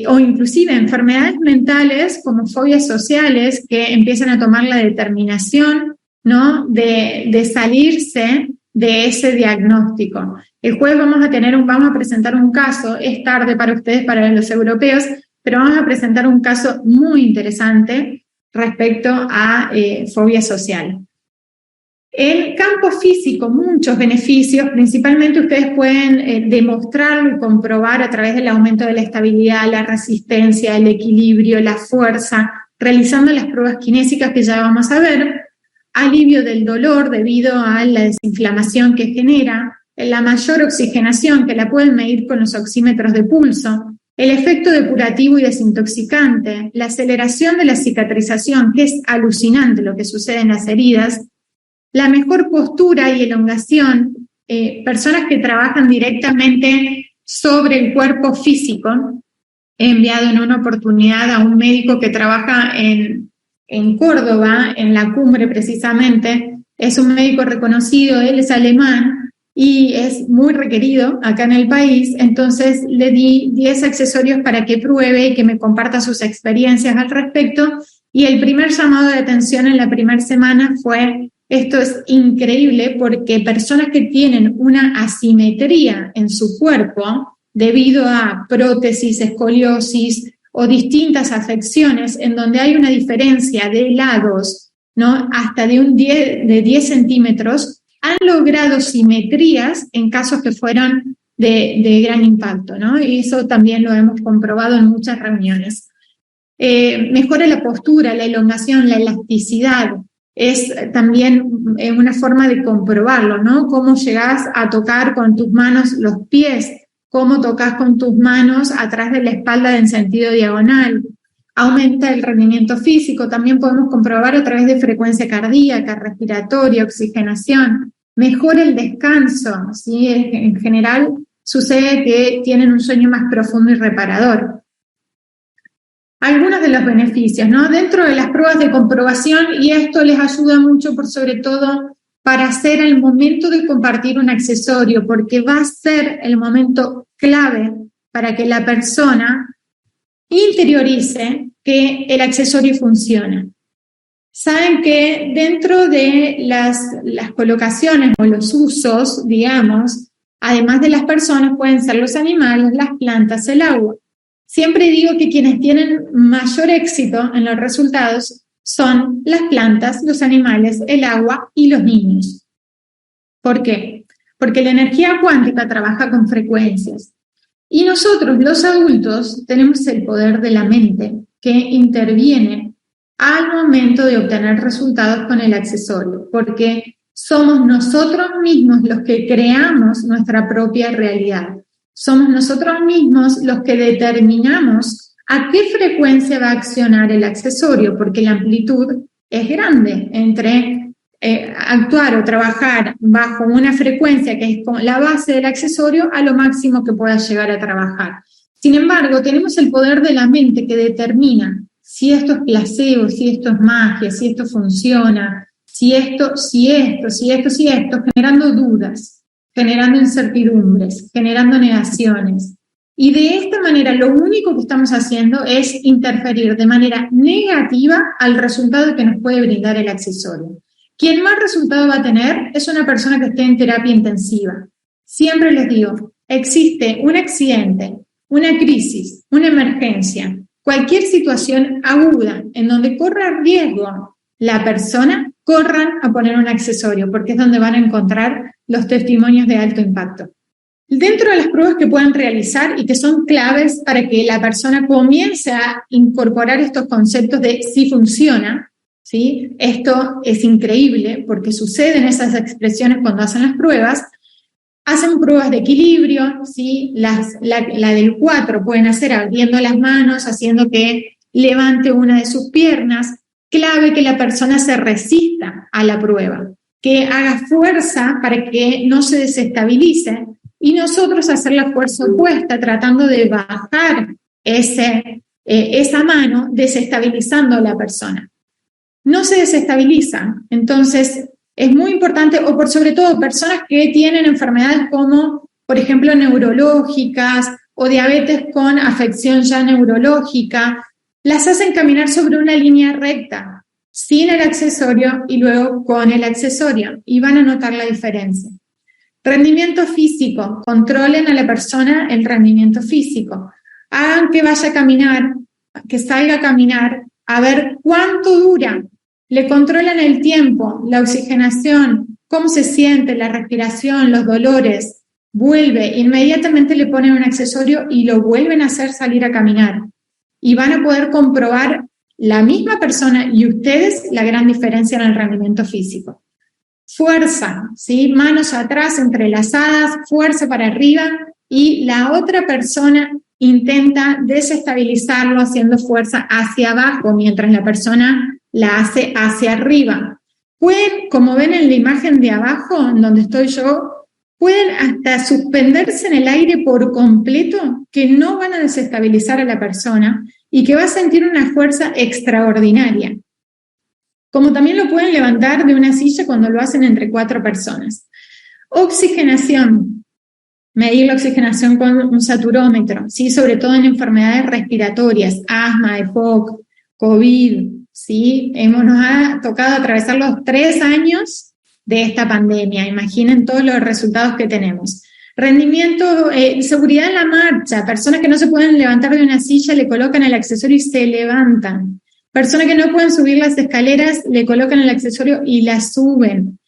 o inclusive enfermedades mentales como fobias sociales que empiezan a tomar la determinación, ¿no?, de salirse de ese diagnóstico. El jueves vamos a presentar un caso, es tarde para ustedes, para los europeos, pero vamos a presentar un caso muy interesante respecto a fobia social. En campo físico, muchos beneficios, principalmente ustedes pueden demostrarlo y comprobar a través del aumento de la estabilidad, la resistencia, el equilibrio, la fuerza, realizando las pruebas kinésicas que ya vamos a ver, alivio del dolor debido a la desinflamación que genera, la mayor oxigenación que la pueden medir con los oxímetros de pulso, el efecto depurativo y desintoxicante, la aceleración de la cicatrización, que es alucinante lo que sucede en las heridas, la mejor postura y elongación, personas que trabajan directamente sobre el cuerpo físico. He enviado en una oportunidad a un médico que trabaja en Córdoba, en la cumbre precisamente, es un médico reconocido, él es alemán y es muy requerido acá en el país, entonces le di 10 accesorios para que pruebe y que me comparta sus experiencias al respecto, y el primer llamado de atención en la primera semana fue: esto es increíble porque personas que tienen una asimetría en su cuerpo debido a prótesis, escoliosis o distintas afecciones en donde hay una diferencia de lados, ¿no?, hasta de 10 centímetros, han logrado simetrías en casos que fueron de gran impacto, ¿no? Y eso también lo hemos comprobado en muchas reuniones. Mejora la postura, la elongación, la elasticidad. Es también una forma de comprobarlo, ¿no? Cómo llegás a tocar con tus manos los pies, cómo tocas con tus manos atrás de la espalda en sentido diagonal. Aumenta el rendimiento físico, también podemos comprobar a través de frecuencia cardíaca, respiratoria, oxigenación. Mejora el descanso, ¿sí? En general sucede que tienen un sueño más profundo y reparador. algunos de los beneficios, ¿no? Dentro de las pruebas de comprobación, y esto les ayuda mucho por sobre todo para hacer el momento de compartir un accesorio, porque va a ser el momento clave para que la persona interiorice que el accesorio funciona. Saben que dentro de las colocaciones o los usos, digamos, además de las personas, pueden ser los animales, las plantas, el agua. Siempre digo que quienes tienen mayor éxito en los resultados son las plantas, los animales, el agua y los niños. ¿Por qué? Porque la energía cuántica trabaja con frecuencias. Y nosotros, los adultos, tenemos el poder de la mente que interviene al momento de obtener resultados con el accesorio, porque somos nosotros mismos los que creamos nuestra propia realidad. Somos nosotros mismos los que determinamos a qué frecuencia va a accionar el accesorio, porque la amplitud es grande entre actuar o trabajar bajo una frecuencia que es la base del accesorio a lo máximo que pueda llegar a trabajar. Sin embargo, tenemos el poder de la mente que determina si esto es placebo, si esto es magia, si esto funciona, si esto, generando dudas, generando incertidumbres, generando negaciones. Y de esta manera lo único que estamos haciendo es interferir de manera negativa al resultado que nos puede brindar el accesorio. Quien más resultado va a tener es una persona que esté en terapia intensiva. Siempre les digo, existe un accidente, una crisis, una emergencia, cualquier situación aguda en donde corra riesgo la persona, corran a poner un accesorio, porque es donde van a encontrar los testimonios de alto impacto. Dentro de las pruebas que puedan realizar y que son claves para que la persona comience a incorporar estos conceptos de si funciona, ¿sí? Esto es increíble porque suceden esas expresiones cuando hacen las pruebas. Hacen pruebas de equilibrio, ¿sí? La del 4 pueden hacer abriendo las manos, haciendo que levante una de sus piernas. Clave que la persona se resista a la prueba, que haga fuerza para que no se desestabilice y nosotros hacer la fuerza opuesta, tratando de bajar esa mano, desestabilizando a la persona. No se desestabiliza, entonces es muy importante, o por sobre todo personas que tienen enfermedades como, por ejemplo, neurológicas o diabetes con afección ya neurológica, las hacen caminar sobre una línea recta, sin el accesorio y luego con el accesorio, y van a notar la diferencia. Rendimiento físico, controlen a la persona el rendimiento físico. Hagan que vaya a caminar, que salga a caminar, a ver cuánto dura. Le controlan el tiempo, la oxigenación, cómo se siente, la respiración, los dolores. Vuelve, inmediatamente le ponen un accesorio y lo vuelven a hacer salir a caminar. Y van a poder comprobar la misma persona y ustedes la gran diferencia en el rendimiento físico. Fuerza, ¿sí? Manos atrás entrelazadas, fuerza para arriba y la otra persona intenta desestabilizarlo haciendo fuerza hacia abajo mientras la persona la hace hacia arriba. Pueden, como ven en la imagen de abajo, en donde estoy yo, pueden hasta suspenderse en el aire por completo, que no van a desestabilizar a la persona y que va a sentir una fuerza extraordinaria. Como también lo pueden levantar de una silla cuando lo hacen entre 4 personas. Oxigenación. Medir la oxigenación con un saturómetro, ¿sí? Sobre todo en enfermedades respiratorias, asma, EPOC, COVID, ¿sí? Nos ha tocado atravesar los 3 años de esta pandemia. Imaginen todos los resultados que tenemos. Rendimiento, seguridad en la marcha. Personas que no se pueden levantar de una silla le colocan el accesorio y se levantan. Personas que no pueden subir las escaleras le colocan el accesorio y las suben.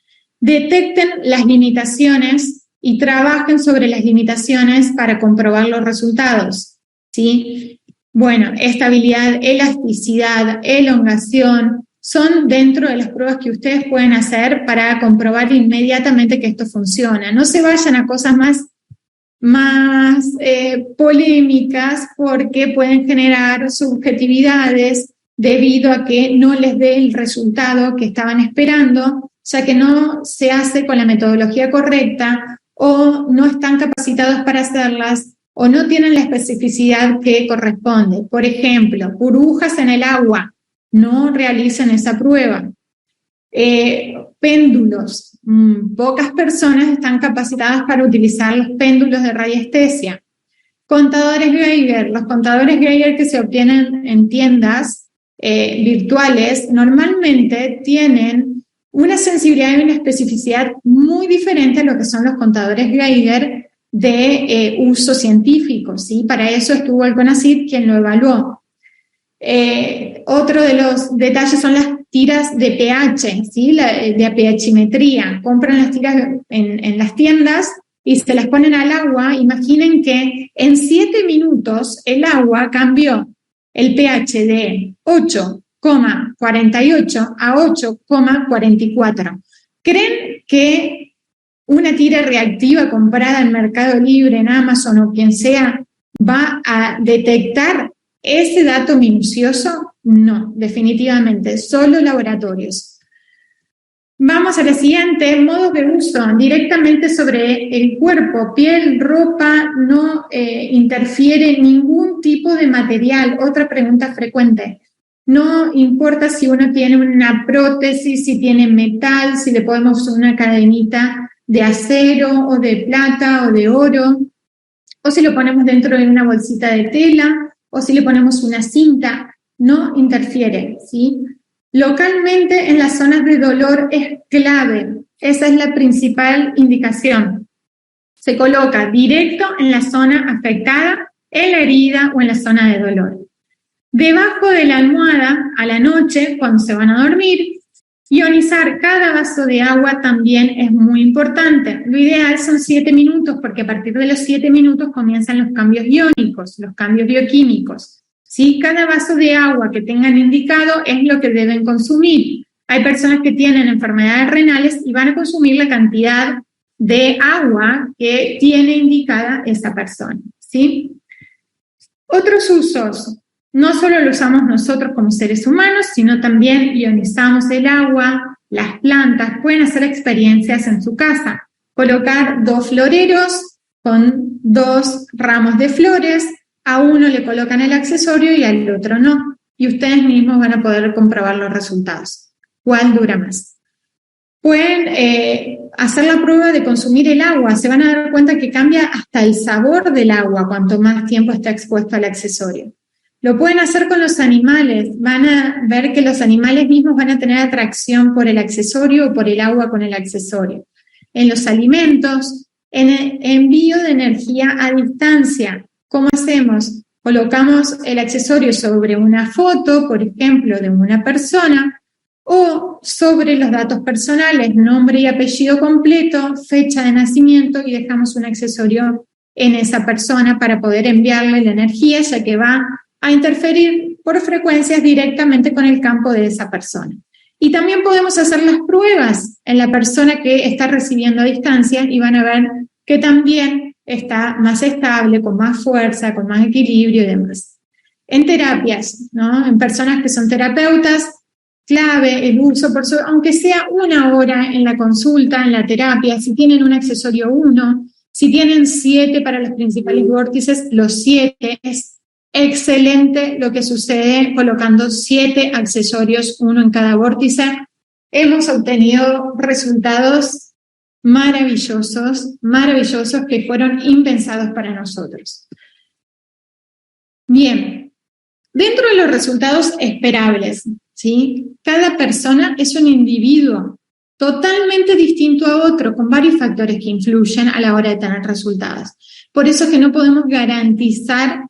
Detecten las limitaciones y trabajen sobre las limitaciones para comprobar los resultados, ¿sí? Bueno, estabilidad, elasticidad, elongación, son dentro de las pruebas que ustedes pueden hacer para comprobar inmediatamente que esto funciona. No se vayan a cosas más polémicas porque pueden generar subjetividades debido a que no les dé el resultado que estaban esperando, ya que no se hace con la metodología correcta o no están capacitados para hacerlas o no tienen la especificidad que corresponde. Por ejemplo, burbujas en el agua, no realicen esa prueba. Péndulos, pocas personas están capacitadas para utilizar los péndulos de radiestesia. Contadores Geiger, los contadores Geiger que se obtienen en tiendas virtuales normalmente tienen una sensibilidad y una especificidad muy diferente a lo que son los contadores Geiger de uso científico, ¿sí? Para eso estuvo el CONACYT quien lo evaluó. Otro de los detalles son las tiras de pH, ¿sí? De pHimetría. Compran las tiras en las tiendas y se las ponen al agua. Imaginen que en 7 minutos el agua cambió el pH de 8,48 a 8,44. ¿Creen que una tira reactiva comprada en Mercado Libre, en Amazon o quien sea, va a detectar ese dato minucioso? No, definitivamente, solo laboratorios. Vamos a la siguiente, modos de uso, directamente sobre el cuerpo, piel, ropa, no interfiere ningún tipo de material. Otra pregunta frecuente. No importa si uno tiene una prótesis, si tiene metal, si le ponemos una cadenita de acero o de plata o de oro, o si lo ponemos dentro de una bolsita de tela, o si le ponemos una cinta, no interfiere, ¿sí? Localmente en las zonas de dolor es clave, esa es la principal indicación. Se coloca directo en la zona afectada, en la herida o en la zona de dolor. Debajo de la almohada, a la noche, cuando se van a dormir, ionizar cada vaso de agua también es muy importante. Lo ideal son 7 minutos, porque a partir de los 7 minutos comienzan los cambios iónicos, los cambios bioquímicos. ¿Sí? Cada vaso de agua que tengan indicado es lo que deben consumir. Hay personas que tienen enfermedades renales y van a consumir la cantidad de agua que tiene indicada esa persona, ¿sí? Otros usos. No solo lo usamos nosotros como seres humanos, sino también ionizamos el agua, las plantas, pueden hacer experiencias en su casa. Colocar 2 floreros con 2 ramos de flores, a uno le colocan el accesorio y al otro no. Y ustedes mismos van a poder comprobar los resultados. ¿Cuál dura más? Pueden hacer la prueba de consumir el agua. Se van a dar cuenta que cambia hasta el sabor del agua cuanto más tiempo está expuesto al accesorio. Lo pueden hacer con los animales, van a ver que los animales mismos van a tener atracción por el accesorio o por el agua con el accesorio. En los alimentos, en el envío de energía a distancia, ¿cómo hacemos? Colocamos el accesorio sobre una foto, por ejemplo, de una persona, o sobre los datos personales, nombre y apellido completo, fecha de nacimiento, y dejamos un accesorio en esa persona para poder enviarle la energía, ya que va a interferir por frecuencias directamente con el campo de esa persona. Y también podemos hacer las pruebas en la persona que está recibiendo a distancia y van a ver que también está más estable, con más fuerza, con más equilibrio y demás. En terapias, ¿no? En personas que son terapeutas, clave el uso, aunque sea 1 hora en la consulta, en la terapia, si tienen un accesorio 1, si tienen 7 para los principales vórtices, los 7 es excelente lo que sucede colocando 7 accesorios, 1 en cada vórtice. Hemos obtenido resultados maravillosos, maravillosos que fueron impensados para nosotros. Bien, dentro de los resultados esperables, ¿sí? Cada persona es un individuo totalmente distinto a otro, con varios factores que influyen a la hora de tener resultados. Por eso es que no podemos garantizar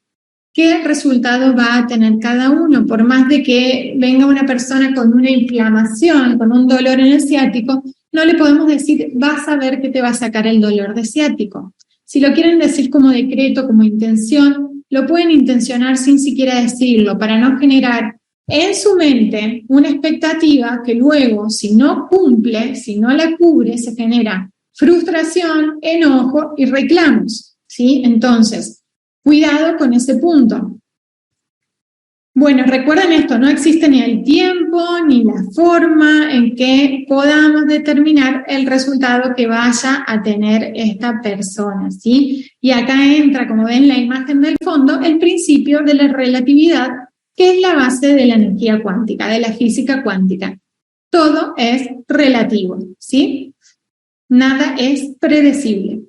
qué resultado va a tener cada uno, por más de que venga una persona con una inflamación, con un dolor en el ciático, no le podemos decir, vas a ver que te va a sacar el dolor de ciático. Si lo quieren decir como decreto, como intención, lo pueden intencionar sin siquiera decirlo, para no generar en su mente una expectativa que luego, si no cumple, si no la cubre, se genera frustración, enojo y reclamos, ¿sí? Entonces, cuidado con ese punto. Bueno, recuerden esto, no existe ni el tiempo ni la forma en que podamos determinar el resultado que vaya a tener esta persona, ¿sí? Y acá entra, como ven la imagen del fondo, el principio de la relatividad, que es la base de la energía cuántica, de la física cuántica. Todo es relativo, ¿sí? Nada es predecible.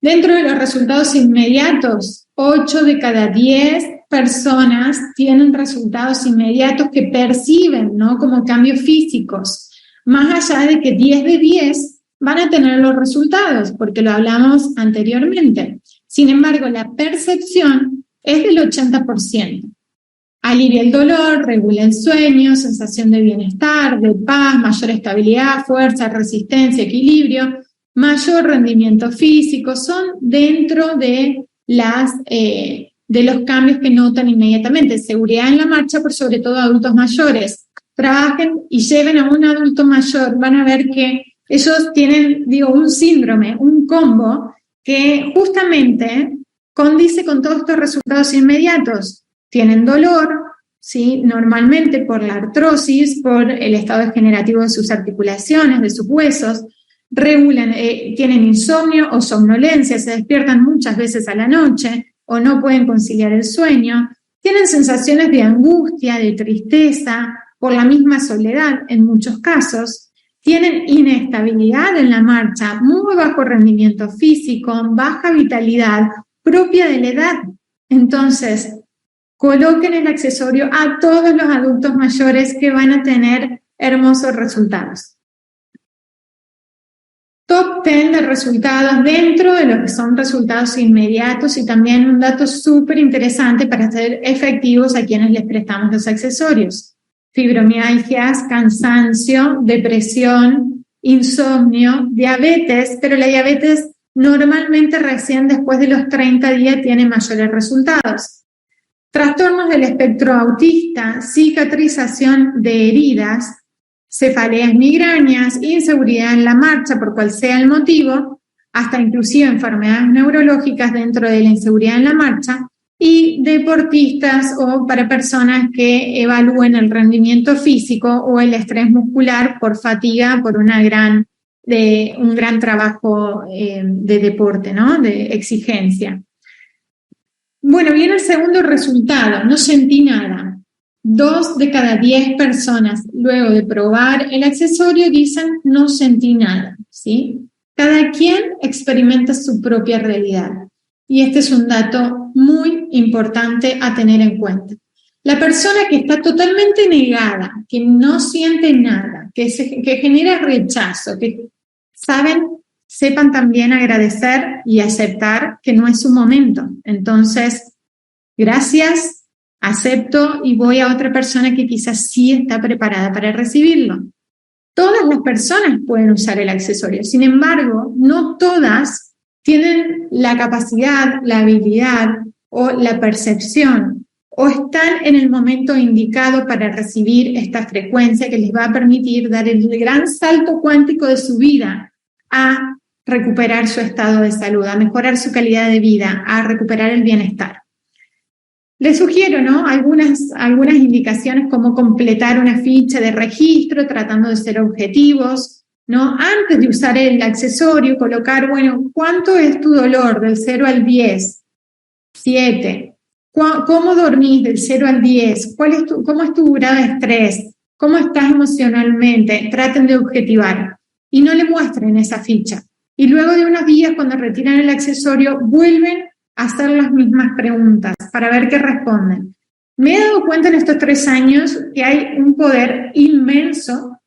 Dentro de los resultados inmediatos, 8 de cada 10 personas tienen resultados inmediatos que perciben, ¿no?, como cambios físicos, más allá de que 10 de 10 van a tener los resultados, porque lo hablamos anteriormente. Sin embargo, la percepción es del 80%. Alivia el dolor, regula el sueño, sensación de bienestar, de paz, mayor estabilidad, fuerza, resistencia, equilibrio, mayor rendimiento físico, son dentro de los cambios que notan inmediatamente. Seguridad en la marcha, por sobre todo adultos mayores. Trabajen y lleven a un adulto mayor, van a ver que ellos tienen, un síndrome, un combo, que justamente condice con todos estos resultados inmediatos. Tienen dolor, ¿sí?, normalmente por la artrosis, por el estado degenerativo de sus articulaciones, de sus huesos, regulan, tienen insomnio o somnolencia, se despiertan muchas veces a la noche o no pueden conciliar el sueño, tienen sensaciones de angustia, de tristeza, por la misma soledad en muchos casos, tienen inestabilidad en la marcha, muy bajo rendimiento físico, baja vitalidad propia de la edad. Entonces, coloquen el accesorio a todos los adultos mayores que van a tener hermosos resultados. Top 10 de resultados dentro de lo que son resultados inmediatos y también un dato súper interesante para ser efectivos a quienes les prestamos los accesorios. Fibromialgias, cansancio, depresión, insomnio, diabetes, pero la diabetes normalmente recién después de los 30 días tiene mayores resultados. Trastornos del espectro autista, cicatrización de heridas, cefaleas migrañas, inseguridad en la marcha por cual sea el motivo, hasta inclusive enfermedades neurológicas dentro de la inseguridad en la marcha, y deportistas o para personas que evalúen el rendimiento físico o el estrés muscular por fatiga, por un gran trabajo de deporte, ¿no?, de exigencia. Bueno, viene el segundo resultado, no sentí nada. 2 de cada 10 personas, luego de probar el accesorio, dicen no sentí nada, ¿sí? Cada quien experimenta su propia realidad. Y este es un dato muy importante a tener en cuenta. La persona que está totalmente negada, que no siente nada, que genera rechazo, que sepan también agradecer y aceptar que no es su momento. Entonces, gracias, acepto y voy a otra persona que quizás sí está preparada para recibirlo. Todas las personas pueden usar el accesorio, sin embargo, no todas tienen la capacidad, la habilidad o la percepción o están en el momento indicado para recibir esta frecuencia que les va a permitir dar el gran salto cuántico de su vida a recuperar su estado de salud, a mejorar su calidad de vida, a recuperar el bienestar. Les sugiero, ¿no?, algunas indicaciones como completar una ficha de registro tratando de ser objetivos, ¿no? Antes de usar el accesorio, colocar, bueno, ¿cuánto es tu dolor del 0 al 10? 7. ¿Cómo dormís del 0 al 10? ¿Cómo es tu grado de estrés? ¿Cómo estás emocionalmente? Traten de objetivar y no le muestren esa ficha. Y luego de unos días, cuando retiran el accesorio, vuelven a hacer las mismas preguntas para ver qué responden. Me he dado cuenta en estos 3 años que hay un poder inmenso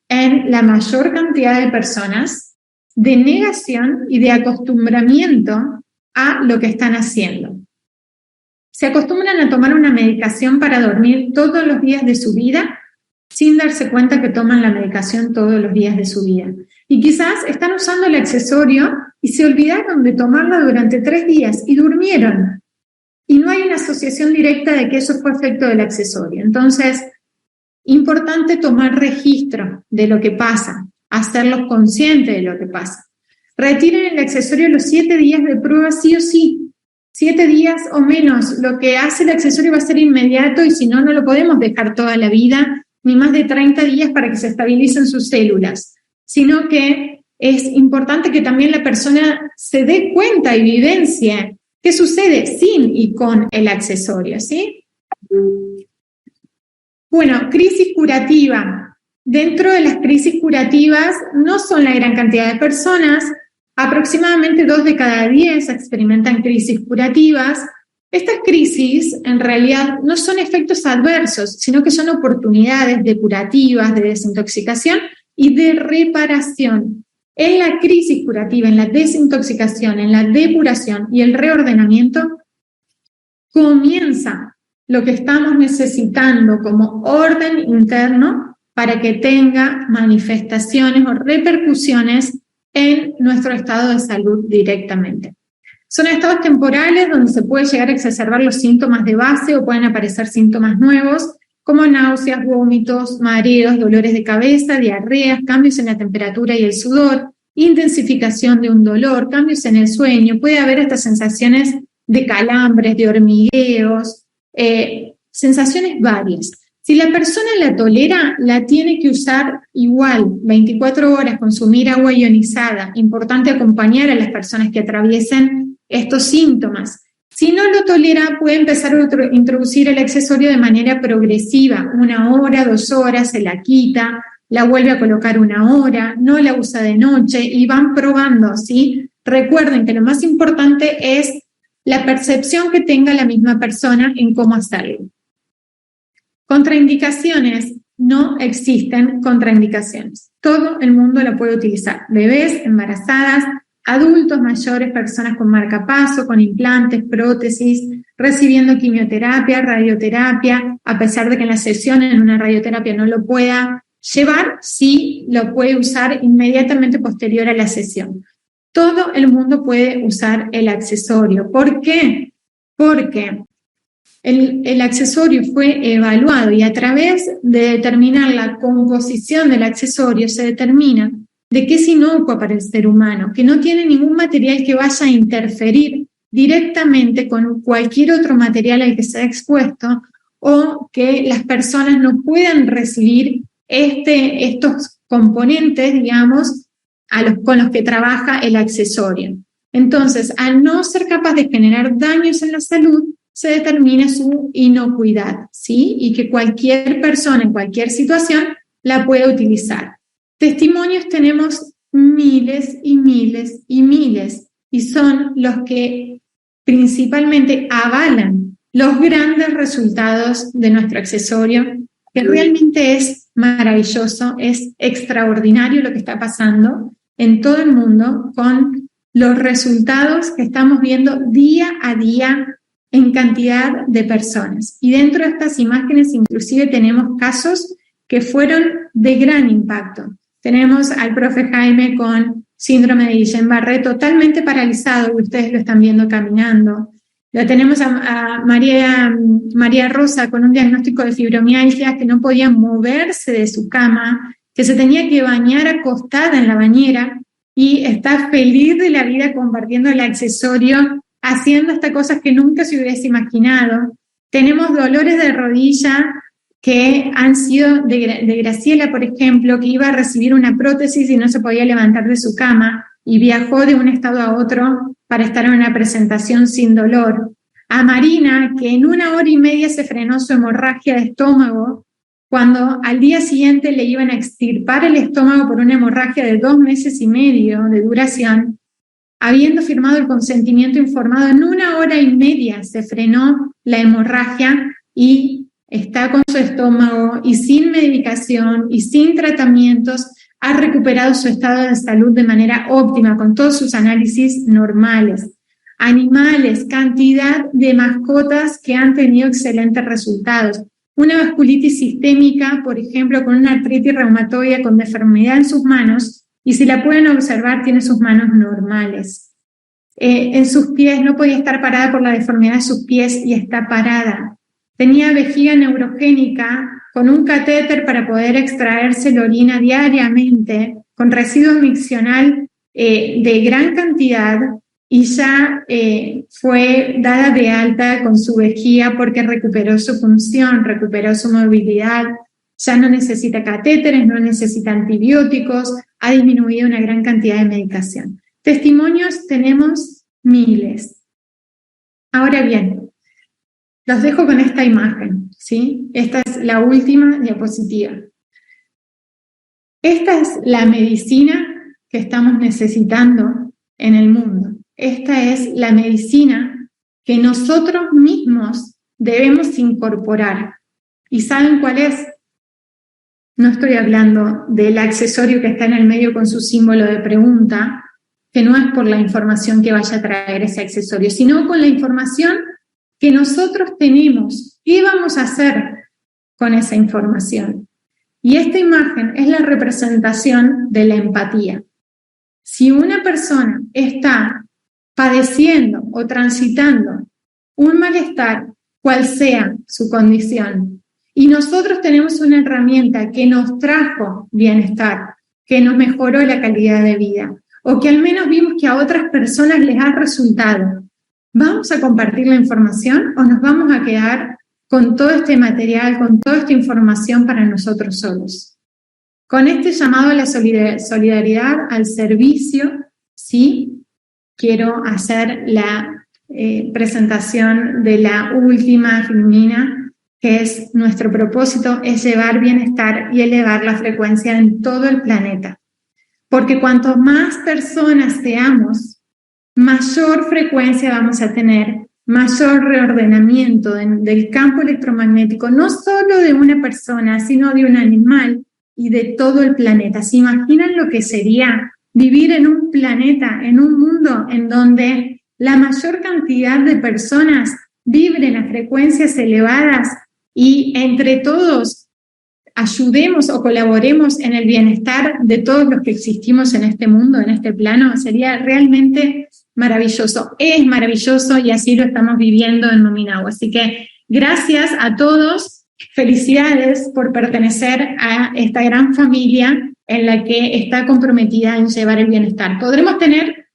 en la mayor cantidad de personas de negación y de acostumbramiento a lo que están haciendo. Se acostumbran a tomar una medicación para dormir todos los días de su vida sin darse cuenta que toman la medicación todos los días de su vida. Y quizás están usando el accesorio y se olvidaron de tomarla durante 3 días y durmieron. Y no hay una asociación directa de que eso fue efecto del accesorio. Entonces, importante tomar registro de lo que pasa, hacerlos conscientes de lo que pasa. Retiren el accesorio los 7 días de prueba sí o sí. 7 días o menos. Lo que hace el accesorio va a ser inmediato y si no, no lo podemos dejar toda la vida, ni más de 30 días para que se estabilicen sus células, sino que es importante que también la persona se dé cuenta y vivencie qué sucede sin y con el accesorio, ¿sí? Bueno, crisis curativa. Dentro de las crisis curativas no son la gran cantidad de personas, aproximadamente 2 de cada 10 experimentan crisis curativas. Estas crisis en realidad no son efectos adversos, sino que son oportunidades depurativas, de desintoxicación y de reparación. En la crisis curativa, en la desintoxicación, en la depuración y el reordenamiento, comienza lo que estamos necesitando como orden interno para que tenga manifestaciones o repercusiones en nuestro estado de salud directamente. Son estados temporales donde se puede llegar a exacerbar los síntomas de base o pueden aparecer síntomas nuevos como náuseas, vómitos, mareos, dolores de cabeza, diarreas, cambios en la temperatura y el sudor, intensificación de un dolor, cambios en el sueño, puede haber estas sensaciones de calambres, de hormigueos, sensaciones varias. Si la persona la tolera, la tiene que usar igual, 24 horas, consumir agua ionizada. Importante acompañar a las personas que atraviesen estos síntomas. Si no lo tolera, puede empezar a introducir el accesorio de manera progresiva, 1 hora, 2 horas, se la quita, la vuelve a colocar 1 hora, no la usa de noche y van probando, ¿sí? Recuerden que lo más importante es la percepción que tenga la misma persona en cómo hacerlo. Contraindicaciones. No existen contraindicaciones. Todo el mundo lo puede utilizar. Bebés, embarazadas, adultos mayores, personas con marcapaso, con implantes, prótesis, recibiendo quimioterapia, radioterapia, a pesar de que en la sesión en una radioterapia no lo pueda llevar, sí lo puede usar inmediatamente posterior a la sesión. Todo el mundo puede usar el accesorio. ¿Por qué? Porque el accesorio fue evaluado y a través de determinar la composición del accesorio se determina de que es inocuo para el ser humano, que no tiene ningún material que vaya a interferir directamente con cualquier otro material al que se ha expuesto o que las personas no puedan recibir estos componentes, digamos, con los que trabaja el accesorio. Entonces, al no ser capaz de generar daños en la salud, se determina su inocuidad, ¿sí? Y que cualquier persona en cualquier situación la puede utilizar. Testimonios tenemos miles y miles y miles, y son los que principalmente avalan los grandes resultados de nuestro accesorio, que realmente es maravilloso, es extraordinario lo que está pasando en todo el mundo con los resultados que estamos viendo día a día en cantidad de personas. Y dentro de estas imágenes inclusive tenemos casos que fueron de gran impacto. Tenemos al profe Jaime con síndrome de Guillain-Barré totalmente paralizado, ustedes lo están viendo caminando. Lo tenemos a María Rosa con un diagnóstico de fibromialgia que no podía moverse de su cama, que se tenía que bañar acostada en la bañera y está feliz de la vida compartiendo el accesorio, haciendo hasta cosas que nunca se hubiese imaginado. Tenemos dolores de rodilla que han sido de Graciela, por ejemplo, que iba a recibir una prótesis y no se podía levantar de su cama y viajó de un estado a otro para estar en una presentación sin dolor. A Marina, que en 1 hora y media se frenó su hemorragia de estómago, cuando al día siguiente le iban a extirpar el estómago por una hemorragia de 2 meses y medio de duración, habiendo firmado el consentimiento informado, en 1 hora y media se frenó la hemorragia y está con su estómago y sin medicación y sin tratamientos, ha recuperado su estado de salud de manera óptima, con todos sus análisis normales. Animales, cantidad de mascotas que han tenido excelentes resultados. Una vasculitis sistémica, por ejemplo, con una artritis reumatoide con deformidad en sus manos, y si la pueden observar, tiene sus manos normales. En sus pies, no podía estar parada por la deformidad de sus pies y está parada. Tenía vejiga neurogénica con un catéter para poder extraerse la orina diariamente, con residuo miccional de gran cantidad, y ya fue dada de alta con su vejiga porque recuperó su función, recuperó su movilidad, ya no necesita catéteres, no necesita antibióticos, ha disminuido una gran cantidad de medicación. Testimonios tenemos miles. Ahora bien, los dejo con esta imagen, ¿sí? Esta es la última diapositiva. Esta es la medicina que estamos necesitando en el mundo. Esta es la medicina que nosotros mismos debemos incorporar. ¿Y saben cuál es? No estoy hablando del accesorio que está en el medio con su símbolo de pregunta, que no es por la información que vaya a traer ese accesorio, sino con la información que nosotros tenemos. ¿Qué vamos a hacer con esa información? Y esta imagen es la representación de la empatía. Si una persona está padeciendo o transitando un malestar, cual sea su condición, y nosotros tenemos una herramienta que nos trajo bienestar, que nos mejoró la calidad de vida, o que al menos vimos que a otras personas les ha resultado, ¿vamos a compartir la información o nos vamos a quedar con todo este material, con toda esta información para nosotros solos? Con este llamado a la solidaridad, al servicio, sí, quiero hacer la presentación de la última filmina, que es nuestro propósito, es llevar bienestar y elevar la frecuencia en todo el planeta. Porque cuanto más personas seamos, mayor frecuencia vamos a tener, mayor reordenamiento del campo electromagnético, no solo de una persona, sino de un animal y de todo el planeta. ¿Se imaginan lo que sería vivir en un planeta, en un mundo en donde la mayor cantidad de personas vibren a frecuencias elevadas y entre todos ayudemos o colaboremos en el bienestar de todos los que existimos en este mundo, en este plano? Sería realmente maravilloso. Es maravilloso y así lo estamos viviendo en Mominau. Así que gracias a todos, felicidades por pertenecer a esta gran familia en la que está comprometida en llevar el bienestar. Podremos tener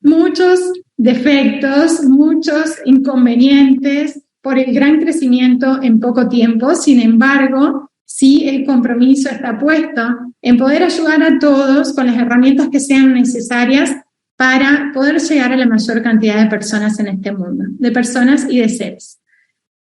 muchos defectos, muchos inconvenientes por el gran crecimiento en poco tiempo. Sin embargo, sí, el compromiso está puesto en poder ayudar a todos con las herramientas que sean necesarias para poder llegar a la mayor cantidad de personas en este mundo, de personas y de seres.